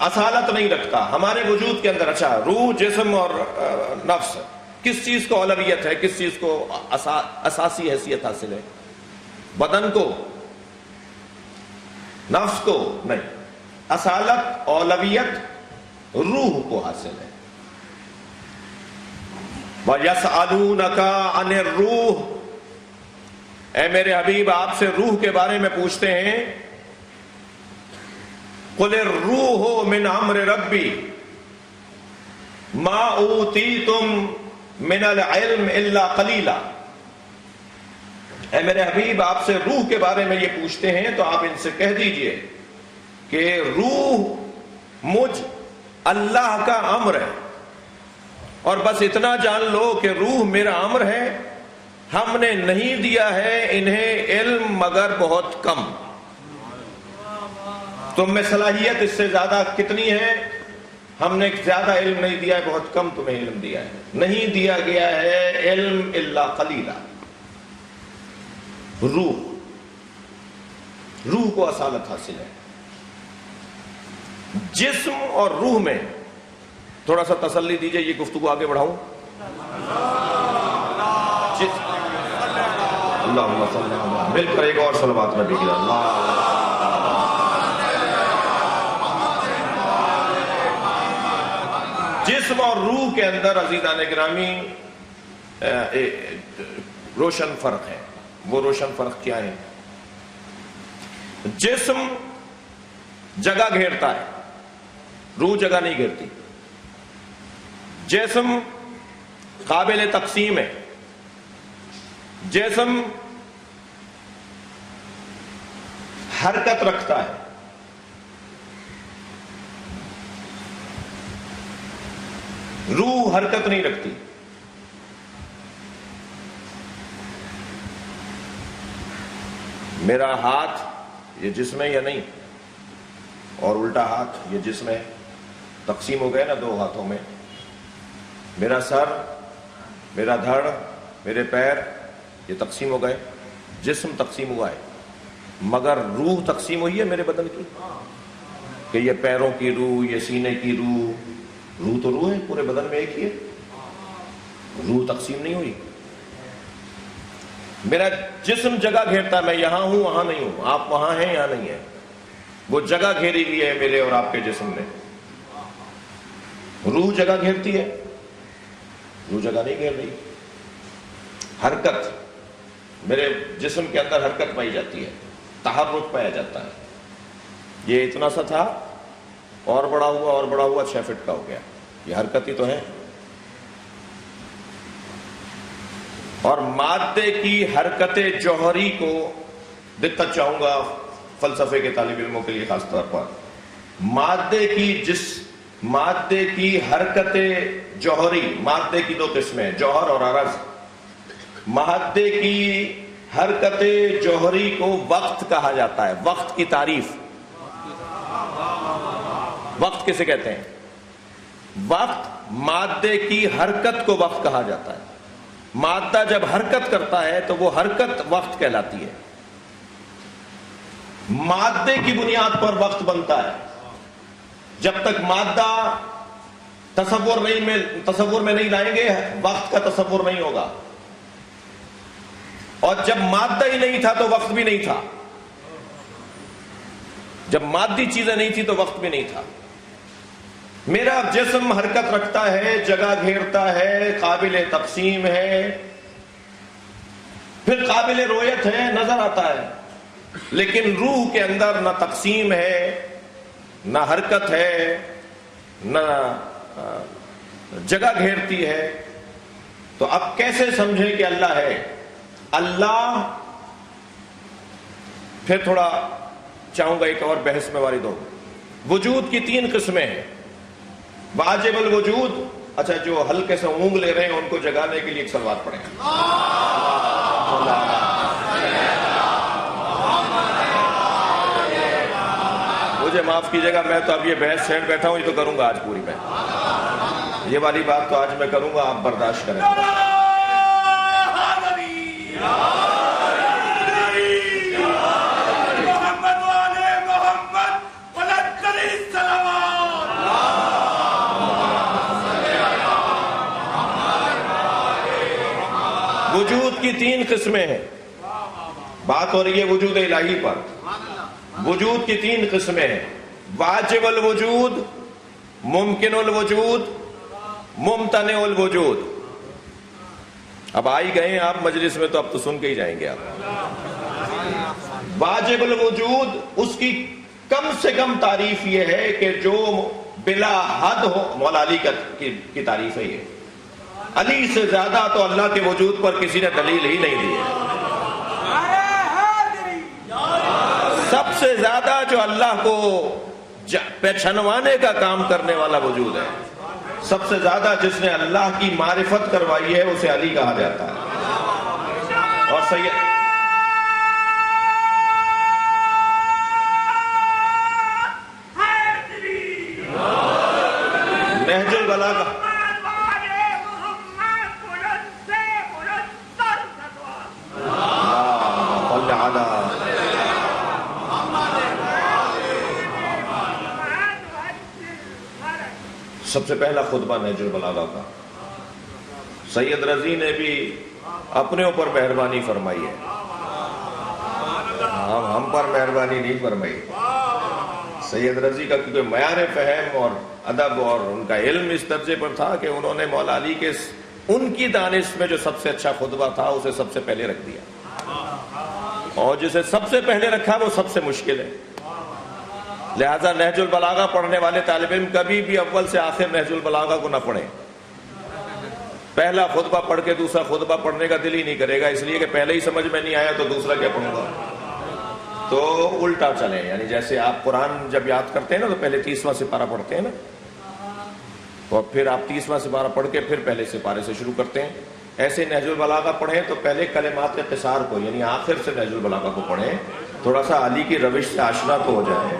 اصالت نہیں رکھتا ہمارے وجود کے اندر. اچھا، روح، جسم اور نفس کس چیز کو اولویت ہے، کس چیز کو اساسی حیثیت حاصل ہے؟ بدن کو، نفس کو نہیں. اصالت، اولویت روح کو حاصل ہے. وَيَسْأَلُونَكَ عَنِ الرُّوحِ، اے میرے حبیب آپ سے روح کے بارے میں پوچھتے ہیں. قُلِ الرُّوحُ مِنْ أَمْرِ رَبِّي مَا أُوتِيتُم مِنَ الْعِلْمِ إِلَّا قَلِيلًا. اے میرے حبیب آپ سے روح کے بارے میں یہ پوچھتے ہیں تو آپ ان سے کہہ دیجئے کہ روح مجھ اللہ کا امر ہے، اور بس اتنا جان لو کہ روح میرا امر ہے. ہم نے نہیں دیا ہے انہیں علم مگر بہت کم. تم میں صلاحیت اس سے زیادہ کتنی ہے؟ ہم نے زیادہ علم نہیں دیا ہے، بہت کم تمہیں علم دیا ہے. نہیں دیا گیا ہے علم الا قلیلا. روح کو اصالت حاصل ہے. جسم اور روح میں تھوڑا سا تسلی دیجئے، یہ گفتگو آگے بڑھاؤں. اللہم صلی اللہ علیہ وسلم، مل کر ایک اور صلوات نبی کی. جسم اور روح کے اندر عزیزان گرامی روشن فرق ہے. وہ روشن فرق کیا ہے؟ جسم جگہ گھیرتا ہے، روح جگہ نہیں گھیرتی. جسم قابل تقسیم ہے، جسم حرکت رکھتا ہے. روح حرکت نہیں رکھتی. میرا ہاتھ یہ جسم ہے یا نہیں؟ اور الٹا ہاتھ یہ جسم ہے. تقسیم ہو گئے نا 2 ہاتھوں میں. میرا سر، میرا دھڑ، میرے پیر یہ تقسیم ہو گئے. جسم تقسیم ہوا ہے، مگر روح تقسیم ہوئی ہے میرے بدن کی. کہ یہ پیروں کی روح، یہ سینے کی روح. روح تو روح ہے، پورے بدن میں ایک ہی ہے. روح تقسیم نہیں ہوئی. میرا جسم جگہ گھیرتا ہے، میں یہاں ہوں وہاں نہیں ہوں، آپ وہاں ہیں یہاں نہیں ہیں. وہ جگہ گھیری ہوئی ہے میرے اور آپ کے جسم نے. روح جگہ گھیرتی ہے، روح جگہ نہیں گھیر رہی. حرکت، میرے جسم کے اندر حرکت پائی جاتی ہے، تحرک پایا جاتا ہے. یہ اتنا سا تھا اور بڑا ہوا اور بڑا ہوا 6 فٹ کا ہو گیا. یہ حرکت ہی تو ہے. اور مادے کی حرکت جوہری کو دقت چاہوں گا فلسفے کے طالب علموں کے لیے خاص طور پر. مادے کی حرکت جوہری، مادے کی 2 قسمیں، جوہر اور عرض. مادے کی حرکت جوہری کو وقت کہا جاتا ہے. وقت کی تعریف، وقت کسے کہتے ہیں؟ وقت، مادے کی حرکت کو وقت کہا جاتا ہے. مادہ جب حرکت کرتا ہے تو وہ حرکت وقت کہلاتی ہے. مادے کی بنیاد پر وقت بنتا ہے. جب تک مادہ تصور میں نہیں لائیں گے وقت کا تصور نہیں ہوگا. اور جب مادہ ہی نہیں تھا تو وقت بھی نہیں تھا. جب مادی چیزیں نہیں تھی تو وقت بھی نہیں تھا. میرا جسم حرکت رکھتا ہے، جگہ گھیرتا ہے، قابل تقسیم ہے، پھر قابل رویت ہے، نظر آتا ہے. لیکن روح کے اندر نہ تقسیم ہے، نہ حرکت ہے، نہ جگہ گھیرتی ہے. تو اب کیسے سمجھیں کہ اللہ ہے؟ اللہ، پھر تھوڑا چاہوں گا ایک اور بحث میں وارد ہوں. وجود کی 3 قسمیں ہیں. واجب الوجود، اچھا جو ہلکے سے اونگ لے رہے ہیں ان کو جگانے کے لیے ایک صلوات پڑھیں. مجھے معاف کیجیے گا، میں تو اب یہ بحث چھیڑ بیٹھا ہوں، یہ تو کروں گا آج پوری میں. یہ والی بات تو آج میں کروں گا، آپ برداشت کریں. وجود کی 3 قسمیں ہیں. بات ہو رہی ہے وجود الہی پر. وجود کی 3 قسمیں ہیں. واجب الوجود، ممکن الوجود، ممتنع الوجود. اب آئی گئے ہیں آپ مجلس میں تو اب تو سن کے ہی جائیں گے آپ. واجب الوجود، اس کی کم سے کم تعریف یہ ہے کہ جو بلا حد ہو. مولا علی کی تعریف ہے یہ. علی سے زیادہ تو اللہ کے وجود پر کسی نے دلیل ہی نہیں دی ہے. سب سے زیادہ جو اللہ کو پہچانوانے کا کام کرنے والا وجود ہے، سب سے زیادہ جس نے اللہ کی معرفت کروائی ہے، اسے علی کہا جاتا ہے. اور سید نہج البلاغہ سب سے پہلا خطبہ نہج البلاغہ کا. سید رضی نے بھی اپنے اوپر مہربانی فرمائی ہے، ہم پر مہربانی نہیں فرمائی. سید رضی کا کیونکہ معیار فہم اور ادب اور ان کا علم اس درجے پر تھا کہ انہوں نے مولا علی کے ان کی دانش میں جو سب سے اچھا خطبہ تھا اسے سب سے پہلے رکھ دیا، اور جسے سب سے پہلے رکھا وہ سب سے مشکل ہے. لہذا نہج البلاغہ پڑھنے والے طالب علم کبھی بھی اول سے آخر نہج البلاغہ کو نہ پڑھیں. پہلا خطبہ پڑھ کے دوسرا خطبہ پڑھنے کا دل ہی نہیں کرے گا، اس لیے کہ پہلے ہی سمجھ میں نہیں آیا تو دوسرا کیا پڑھوں گا. تو الٹا چلیں، یعنی جیسے آپ قرآن جب یاد کرتے ہیں نا تو پہلے 30واں سپارہ پڑھتے ہیں نا، اور پھر آپ 30واں سپارہ پڑھ کے پھر پہلے سپارے سے شروع کرتے ہیں. ایسے نہج البلاغہ پڑھیں تو پہلے کلمات قصار کو یعنی آخر سے نہج البلاغہ کو پڑھیں، تھوڑا سا علی کی روش سے آشنا تو ہو جائے،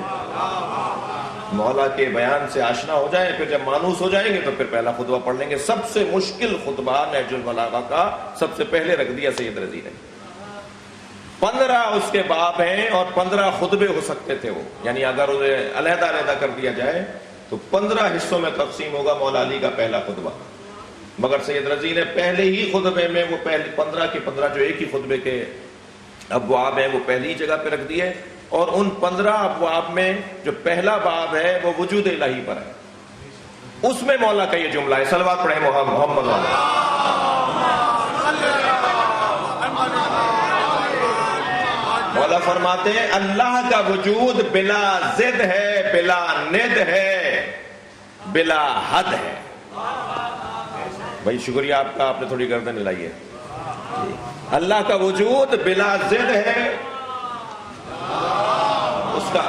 مولا کے بیان سے آشنا ہو جائیں. پھر جب مانوس ہو جائیں گے تو پھر پہلا خطبہ پڑھ لیں گے. سب سے مشکل خطبہ نہج البلاغہ کا سب سے پہلے رکھ دیا سید رضی نے. 15 اس کے باب ہیں اور 15 خطبے ہو سکتے تھے وہ، یعنی اگر انہیں علیحدہ علیحدہ کر دیا جائے تو 15 حصوں میں تقسیم ہوگا مولا علی کا پہلا خطبہ. مگر سید رضی نے پہلے ہی خطبے میں وہ پہلے 15 کے 15 جو ایک ہی خطبے کے ابواب ہیں وہ پہلی جگہ پہ رکھ دیے، اور ان 15 ابواب میں جو پہلا باب ہے وہ وجود الہی پر ہے. اس میں مولا کا یہ جملہ ہے، صلوات پڑھیں محمد والا. مولا فرماتے ہیں اللہ کا وجود بلا ضد ہے، بلا ند ہے، بلا حد ہے. بھائی شکریہ آپ کا، آپ نے تھوڑی گردن ہلائی ہے. اللہ کا وجود بلا ضد ہے، اس کا.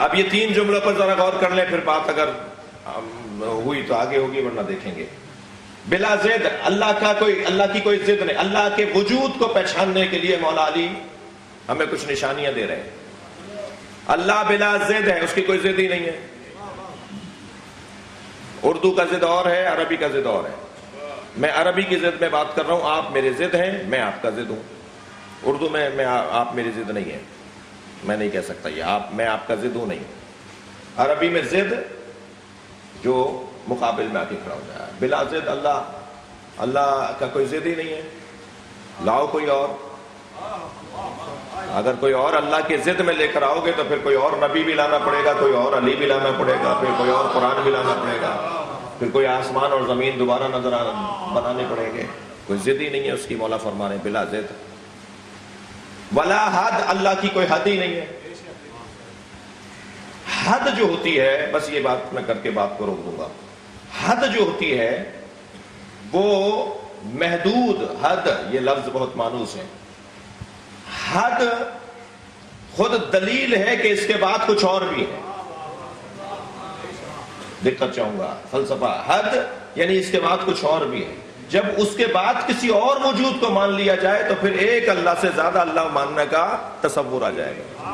اب یہ 3 جملوں پر ذرا غور کر لیں، پھر بات اگر ہوئی تو آگے ہوگی ورنہ دیکھیں گے. بلا ضد، اللہ کی کوئی ضد نہیں. اللہ کے وجود کو پہچاننے کے لیے مولا علی ہمیں کچھ نشانیاں دے رہے ہیں. اللہ بلا ضد ہے، اس کی کوئی ضد ہی نہیں ہے. اردو کا ضد اور ہے، عربی کا ضد اور ہے. میں عربی کی ضد میں بات کر رہا ہوں، آپ میرے ضد ہیں، میں آپ کا ضد ہوں. اردو میں آپ میری ضد نہیں ہے، میں نہیں کہہ سکتا یہ میں آپ کا ضد ہوں نہیں. عربی میں ضد جو مقابل میں آ کے کھڑا ہو جائے. بلا ضد اللہ کا کوئی ضد ہی نہیں ہے. لاؤ کوئی اور، اگر کوئی اور اللہ کے ضد میں لے کر آؤ گے تو پھر کوئی اور نبی بھی لانا پڑے گا، کوئی اور علی بھی لانا پڑے گا، پھر کوئی اور قرآن بھی لانا پڑے گا، پھر کوئی آسمان اور زمین دوبارہ بنانے پڑیں گے. کوئی ضد ہی نہیں ہے اس کی. مولا فرما رہے بلا ضد. ولا حد، اللہ کی کوئی حد ہی نہیں ہے. حد جو ہوتی ہے، بس یہ بات میں کر کے بات کو روک دوں گا. حد جو ہوتی ہے وہ محدود. حد یہ لفظ بہت مانوس ہے. حد خود دلیل ہے کہ اس کے بعد کچھ اور بھی ہے. دقت چاہوں گا فلسفہ. حد یعنی اس کے بعد کچھ اور بھی ہے. جب اس کے بعد کسی اور موجود کو مان لیا جائے تو پھر ایک اللہ سے زیادہ اللہ ماننے کا تصور آ جائے گا.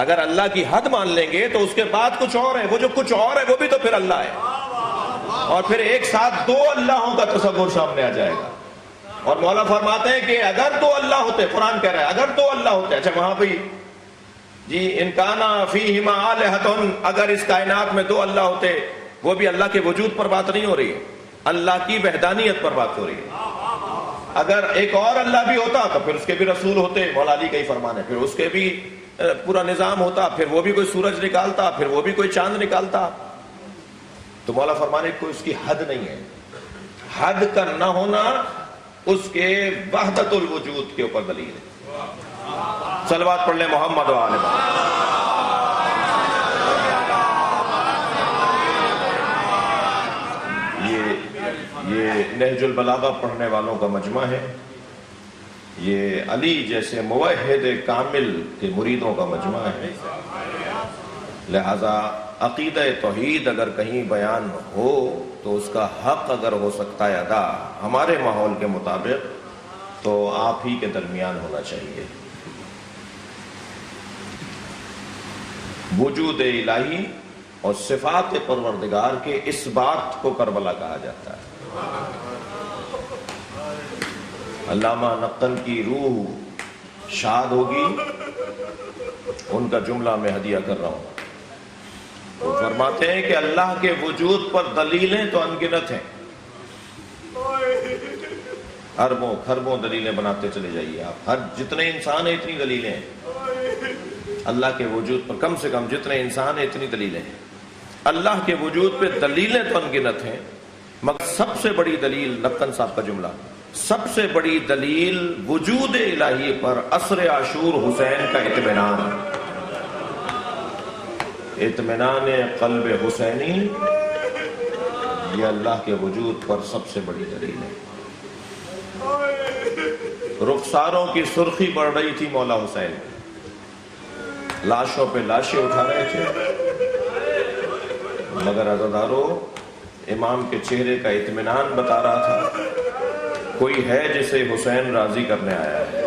اگر اللہ کی حد مان لیں گے تو اس کے بعد کچھ اور ہے. وہ جو کچھ اور ہے وہ بھی تو پھر اللہ ہے. اور پھر ایک ساتھ دو اللہوں کا تصور سامنے آ جائے گا. اور مولا فرماتے ہیں کہ اگر دو اللہ ہوتے, قرآن کہہ رہا ہے اگر دو اللہ ہوتے. اچھا وہاں بھی جی ان کانا فیہما آلہۃ, اگر اس کائنات میں دو اللہ ہوتے, وہ بھی اللہ کے وجود پر بات نہیں ہو رہی ہے, اللہ کی وحدانیت پر بات ہو رہی ہے. اگر ایک اور اللہ بھی ہوتا تو پھر اس کے بھی رسول ہوتے, مولا علی کا ہی فرمان ہے, پھر اس کے بھی پورا نظام ہوتا, پھر وہ بھی کوئی سورج نکالتا, پھر وہ بھی کوئی چاند نکالتا. تو مولا فرمانے کوئی اس کی حد نہیں ہے. حد کا نہ ہونا اس کے وحدت الوجود کے اوپر دلیل ہے. صلوات پڑھ لیں محمد و آل محمد. یہ نہج البلاغہ پڑھنے والوں کا مجمع ہے. یہ علی جیسے موحد کامل کے مریدوں کا مجمع ہے. لہذا عقیدہ توحید اگر کہیں بیان ہو تو اس کا حق اگر ہو سکتا ہے ادا ہمارے ماحول کے مطابق تو آپ ہی کے درمیان ہونا چاہیے. وجود الہی اور صفات پروردگار کے اس بات کو کربلا کہا جاتا ہے. علامہ نقل کی روح شاد ہوگی, ان کا جملہ میں ہدیہ کر رہا ہوں. وہ فرماتے ہیں کہ اللہ کے وجود پر دلیلیں تو انگنت ہیں. اربوں کھربوں دلیلیں بناتے چلے جائیے آپ. ہر جتنے انسان ہیں اتنی دلیلیں ہیں. اللہ کے وجود پر کم سے کم جتنے انسان ہیں اتنی دلیلیں ہیں. اللہ کے وجود پہ دلیلیں تو انگنت ہیں, مگر سب سے بڑی دلیل, نقن صاحب کا جملہ, سب سے بڑی دلیل وجود الہی پر عصر عاشور حسین کا اطمینان. اطمینان قلب حسینی یہ اللہ کے وجود پر سب سے بڑی دلیل ہے. رخساروں کی سرخی بڑھ رہی تھی مولا حسین, لاشوں پہ لاشیں اٹھا رہے تھے, مگر عزادارو امام کے چہرے کا اطمینان بتا رہا تھا کوئی ہے جسے حسین راضی کرنے آیا ہے.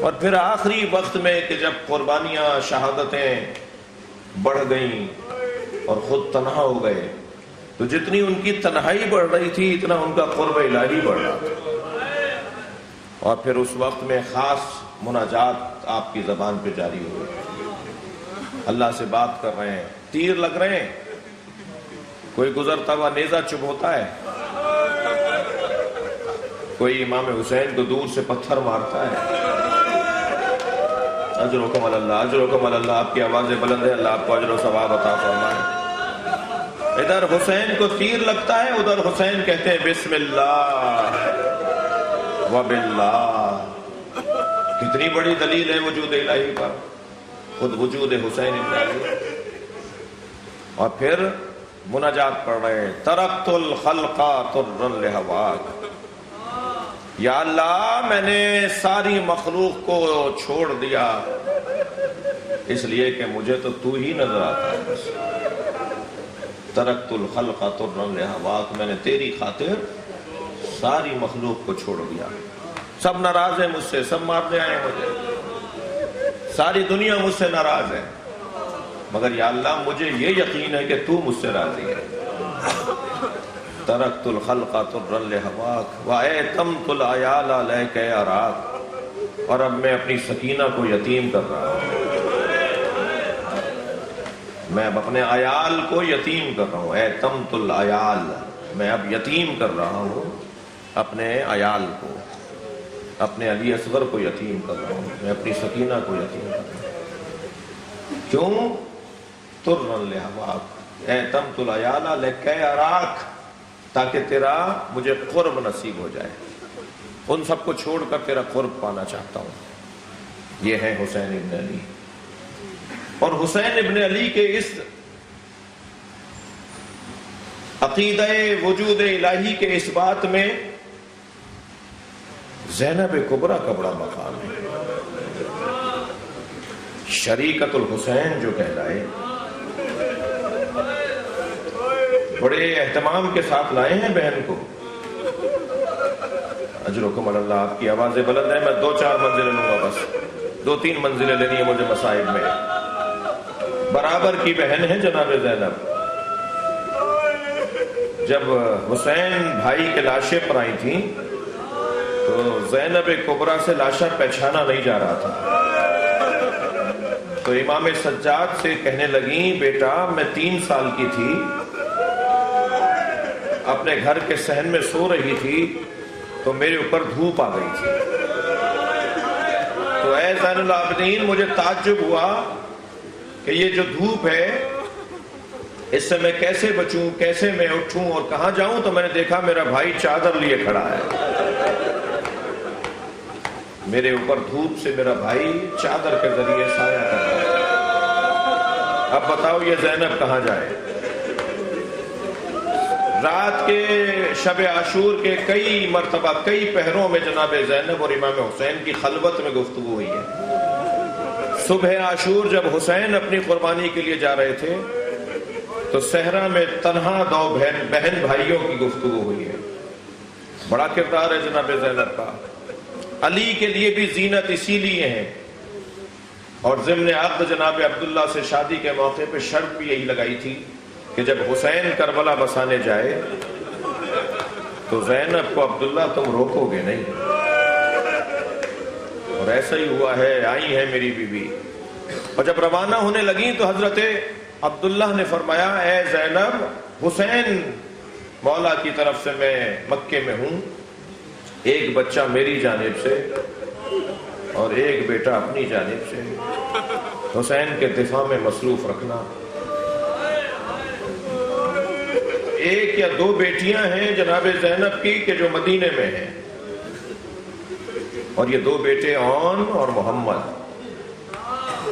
اور پھر آخری وقت میں کہ جب قربانیاں شہادتیں بڑھ گئیں اور خود تنہا ہو گئے تو جتنی ان کی تنہائی بڑھ رہی تھی اتنا ان کا قرب الہی بڑھ رہا تھا. اور پھر اس وقت میں خاص مناجات آپ کی زبان پہ جاری ہوئی. اللہ سے بات کر رہے ہیں, تیر لگ رہے ہیں, کوئی گزرتا ہوا نیزہ چبھ ہوتا ہے, کوئی امام حسین کو دور سے پتھر مارتا ہے. اجرکم اللہ, اجرکم اللہ, آپ کی آوازیں بلند ہے, اللہ آپ کو اجر و ثواب عطا فرمائے. ادھر حسین کو تیر لگتا ہے, ادھر حسین کہتے ہیں بسم اللہ وباللہ. کتنی بڑی دلیل ہے وجود الہی پر, خود وجود حسین ابن علی. اور پھر مناجات پڑھ رہے ہیں, ترکت الخلق طرا لہواک. یا اللہ میں نے ساری مخلوق کو چھوڑ دیا اس لیے کہ مجھے تو تو ہی نظر آتا ہے. بس ترکت الخلق طرا لہواک, میں نے تیری خاطر ساری مخلوق کو چھوڑ دیا. سب ناراض ہیں مجھ سے, سب مارنے آئے مجھے, ساری دنیا مجھ سے ناراض ہے, مگر یا اللہ مجھے یہ یقین ہے کہ تو مجھ سے راضی ہے. ترکت الخلق طرا لہواک واتممت العیال لیک اراک. اور اب میں اپنی سکینہ کو یتیم کر رہا ہوں, میں اب اپنے عیال کو یتیم کر رہا ہوں. اتممت العیال, میں اب یتیم کر رہا ہوں اپنے عیال کو, اپنے علی اصغر کو یتیم کر رہا ہوں, میں اپنی سکینہ کو یتیم کر رہا ہوں. کیوں؟ طرا لہواک اتممت العیال لیک اراک, تاکہ تیرا مجھے قرب نصیب ہو جائے. ان سب کو چھوڑ کر تیرا قرب پانا چاہتا ہوں. یہ ہے حسین ابن علی. اور حسین ابن علی کے اس عقیدہ وجود الہی کے اس بات میں زینب کبریٰ کا بڑا مقام ہے. شریکت الحسین جو کہلائے، بڑے اہتمام کے ساتھ لائے ہیں بہن کو. اجرکم اللہ. آپ کی آوازیں بلند ہیں، میں 2-4 منزلیں لوں گا، بس 2-3 منزلیں لینی ہے مجھے مصائب میں. برابر کی بہن ہے جناب زینب. جب حسین بھائی کے لاشیں پر آئی تھیں تو زینب کبریٰ سے لاشیں پہچانا نہیں جا رہا تھا، تو امام سجاد سے کہنے لگیں، بیٹا میں 3 سال کی تھی، اپنے گھر کے صحن میں سو رہی تھی تو میرے اوپر دھوپ آ گئی تھی، تو اے زین العابدین مجھے تعجب ہوا کہ یہ جو دھوپ ہے اس سے میں کیسے بچوں، کیسے میں اٹھوں اور کہاں جاؤں. تو میں نے دیکھا میرا بھائی چادر لیے کھڑا ہے، میرے اوپر دھوپ سے میرا بھائی چادر کے ذریعے سایہ کر رہا ہے. اب بتاؤ یہ زینب کہاں جائے؟ رات کے شب عاشور کے کئی مرتبہ کئی پہروں میں جناب زینب اور امام حسین کی خلوت میں گفتگو ہوئی ہے. صبح عاشور جب حسین اپنی قربانی کے لیے جا رہے تھے تو صحرا میں تنہا 2 بہن بھائیوں کی گفتگو ہوئی ہے. بڑا کردار ہے جناب زینب کا. علی کے لیے بھی زینت اسی لیے ہے، اور ضمن عقد جناب عبداللہ سے شادی کے موقع پہ شرط بھی یہی لگائی تھی کہ جب حسین کربلا بسانے جائے تو زینب کو عبداللہ تم روکو گے نہیں. اور ایسا ہی ہوا ہے، آئی ہے میری بیوی. اور جب روانہ ہونے لگیں تو حضرت عبداللہ نے فرمایا، اے زینب حسین مولا کی طرف سے میں مکے میں ہوں، ایک بچہ میری جانب سے اور ایک بیٹا اپنی جانب سے، حسین کے دفاع میں مصروف رکھنا. 1 یا 2 بیٹیاں ہیں جناب زینب کی کہ جو مدینے میں ہیں، اور یہ 2 بیٹے اون اور محمد.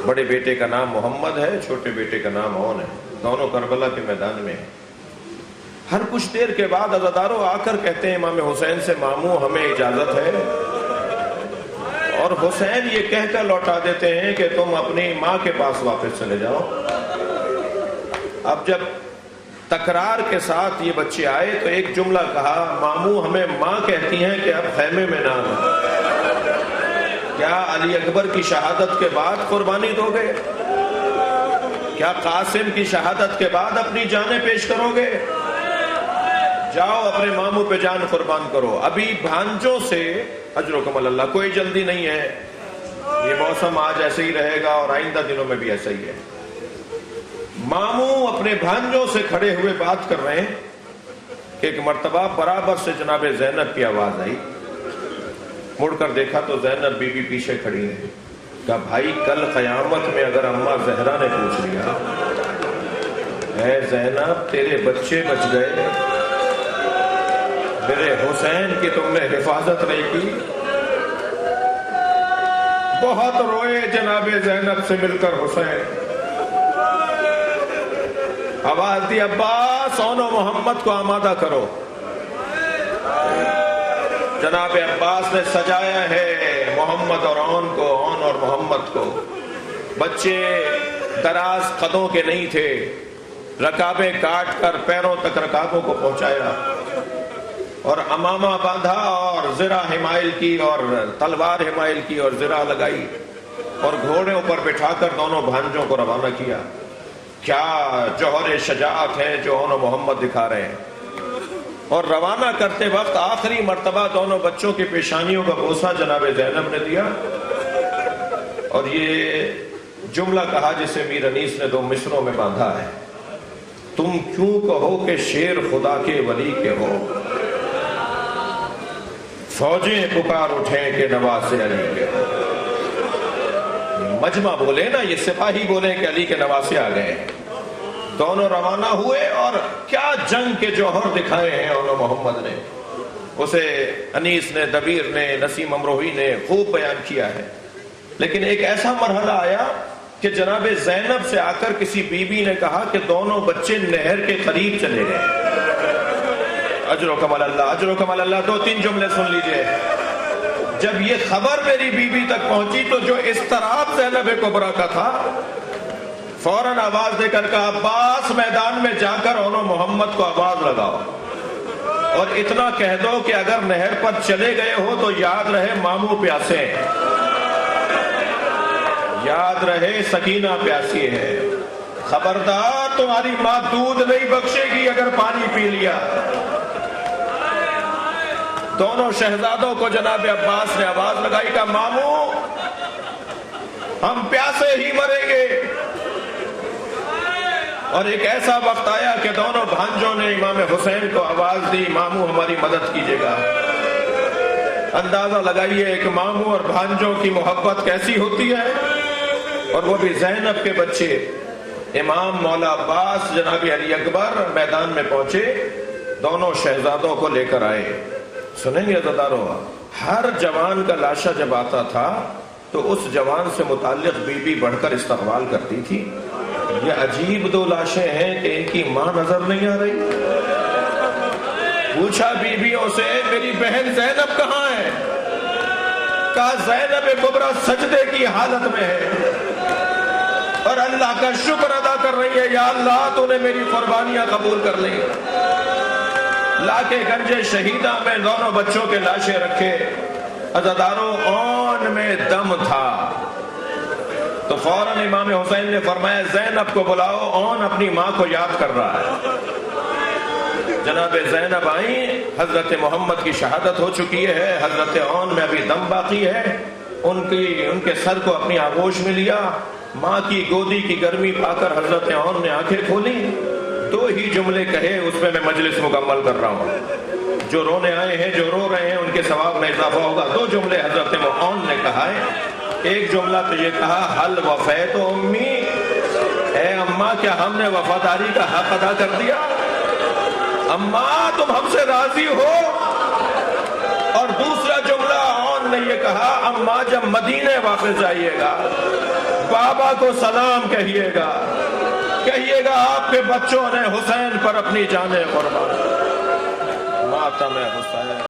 بڑے بیٹے کا نام محمد ہے، چھوٹے بیٹے کا نام اون ہے. دونوں کربلا کے میدان میں ہیں. ہر کچھ دیر کے بعد عزاداروں آ کر کہتے ہیں امام حسین سے، ماموں ہمیں اجازت ہے، اور حسین یہ کہہ کر لوٹا دیتے ہیں کہ تم اپنی ماں کے پاس واپس چلے جاؤ. اب جب تکرار کے ساتھ یہ بچے آئے تو ایک جملہ کہا، ماموں ہمیں ماں کہتی ہیں کہ اب خیمے میں نہ آنا. کیا علی اکبر کی شہادت کے بعد قربانی دو گے؟ کیا قاسم کی شہادت کے بعد اپنی جانیں پیش کرو گے؟ جاؤ اپنے ماموں پہ جان قربان کرو. ابھی بھانجوں سے اجرکم اللہ کوئی جلدی نہیں ہے. یہ موسم آج ایسے ہی رہے گا اور آئندہ دنوں میں بھی ایسا ہی ہے. ماموں اپنے بھانجوں سے کھڑے ہوئے بات کر رہے ہیں کہ ایک مرتبہ برابر سے جناب زینب کی آواز آئی. مڑ کر دیکھا تو زینب بی بی پیچھے کھڑی ہے. کہا بھائی کل قیامت میں اگر اماں زہرا نے پوچھ لیا، اے زینب تیرے بچے بچ گئے، میرے حسین کی تم نے حفاظت نہیں کی. بہت روئے جناب زینب سے مل کر حسین. آواز دی، عباس اون و محمد کو آمادہ کرو. جناب عباس نے سجایا ہے محمد اور اون کو، اون اور محمد کو. بچے دراز قدوں کے نہیں تھے، رکابیں کاٹ کر پیروں تک رکابوں کو پہنچایا اور امامہ باندھا اور زرہ حمائل کی اور تلوار حمائل کی اور زرہ لگائی اور گھوڑوں پر بٹھا کر دونوں بھانجوں کو روانہ کیا. کیا جوہر شجاعت ہے جو اون و محمد دکھا رہے ہیں. اور روانہ کرتے وقت آخری مرتبہ دونوں بچوں کی پیشانیوں کا بوسہ جناب زینب نے دیا اور یہ جملہ کہا جسے میر انیس نے 2 مصروں میں باندھا ہے، تم کیوں کہو کہ شیر خدا کے ولی کے ہو، فوجیں پکار اٹھیں کہ نواز علی کے ہو. مجمع بولے نا، یہ سپاہی بولے کہ علی کے نواسے آ گئے. دونوں روانہ ہوئے اور کیا جنگ کے جوہر دکھائے ہیں اون و محمد نے. اسے انیس نے، دبیر نے، نسیم امروہی نے خوب بیان کیا ہے. لیکن ایک ایسا مرحلہ آیا کہ جناب زینب سے آ کر کسی بی بی نے کہا کہ دونوں بچے نہر کے قریب چلے گئے. اجر و کمال اللہ، اجر و کمال اللہ. 2-3 جملے سن لیجئے. جب یہ خبر میری بیوی تک پہنچی تو جو اضطراب زینب کبریٰ کا تھا، فوراً آواز دے کر کہا عباس میدان میں جا کر انہوں محمد کو آواز لگاؤ اور اتنا کہہ دو کہ اگر نہر پر چلے گئے ہو تو یاد رہے ماموں پیاسے ہیں، یاد رہے سکینہ پیاسی ہے، خبردار تمہاری ماں دودھ نہیں بخشے گی اگر پانی پی لیا۔ دونوں شہزادوں کو جناب عباس نے آواز لگائی کہ ماموں ہم پیاسے ہی مریں گے۔ اور ایک ایسا وقت آیا کہ دونوں بھانجوں نے امام حسین کو آواز دی ماموں ہماری مدد کیجیے گا۔ اندازہ لگائیے ایک ماموں اور بھانجوں کی محبت کیسی ہوتی ہے، اور وہ بھی زینب کے بچے۔ امام مولا عباس جناب علی اکبر میدان میں پہنچے، دونوں شہزادوں کو لے کر آئے۔ سنیں گے عزیزانو، ہر جوان کا لاشا جب آتا تھا تو اس جوان سے متعلق بی بی بڑھ کر استقبال کرتی تھی۔ یہ عجیب دو لاشیں ہیں کہ ان کی ماں نظر نہیں آ رہی۔ پوچھا بیویوں سے میری بہن زینب کہاں ہے؟ کہا زینب کبریٰ سجدے کی حالت میں ہے اور اللہ کا شکر ادا کر رہی ہے، یا اللہ تو نے میری قربانیاں قبول کر لی۔ لا کے گنج شہیدہ میں دونوں بچوں کے لاشیں رکھے۔ عزاداروں اون میں دم تھا تو فوراً امام حسین نے فرمایا زینب کو بلاؤ، اون اپنی ماں کو یاد کر رہا ہے۔ جناب زینب آئیں، حضرت محمد کی شہادت ہو چکی ہے، حضرت اون میں ابھی دم باقی ہے، ان کے سر کو اپنی آغوش میں لیا، ماں کی گودی کی گرمی پا کر حضرت اون نے آنکھیں کھولی، دو ہی جملے کہے، اس میں مجلس مکمل کر رہا ہوں، جو رونے آئے ہیں جو رو رہے ہیں ان کے ثواب میں اضافہ ہوگا۔ دو جملے حضرت اون نے کہا ہے، ایک جملہ تو یہ کہا حل وفیت امی، اے اماں کیا ہم نے وفاداری کا حق ادا کر دیا؟ اماں تم ہم سے راضی ہو؟ اور دوسرا جملہ اون نے یہ کہا اماں جب مدینے واپس جائیے گا بابا کو سلام کہیے گا آپ کے بچوں نے حسین پر اپنی جانیں قربان۔ ماتم حسین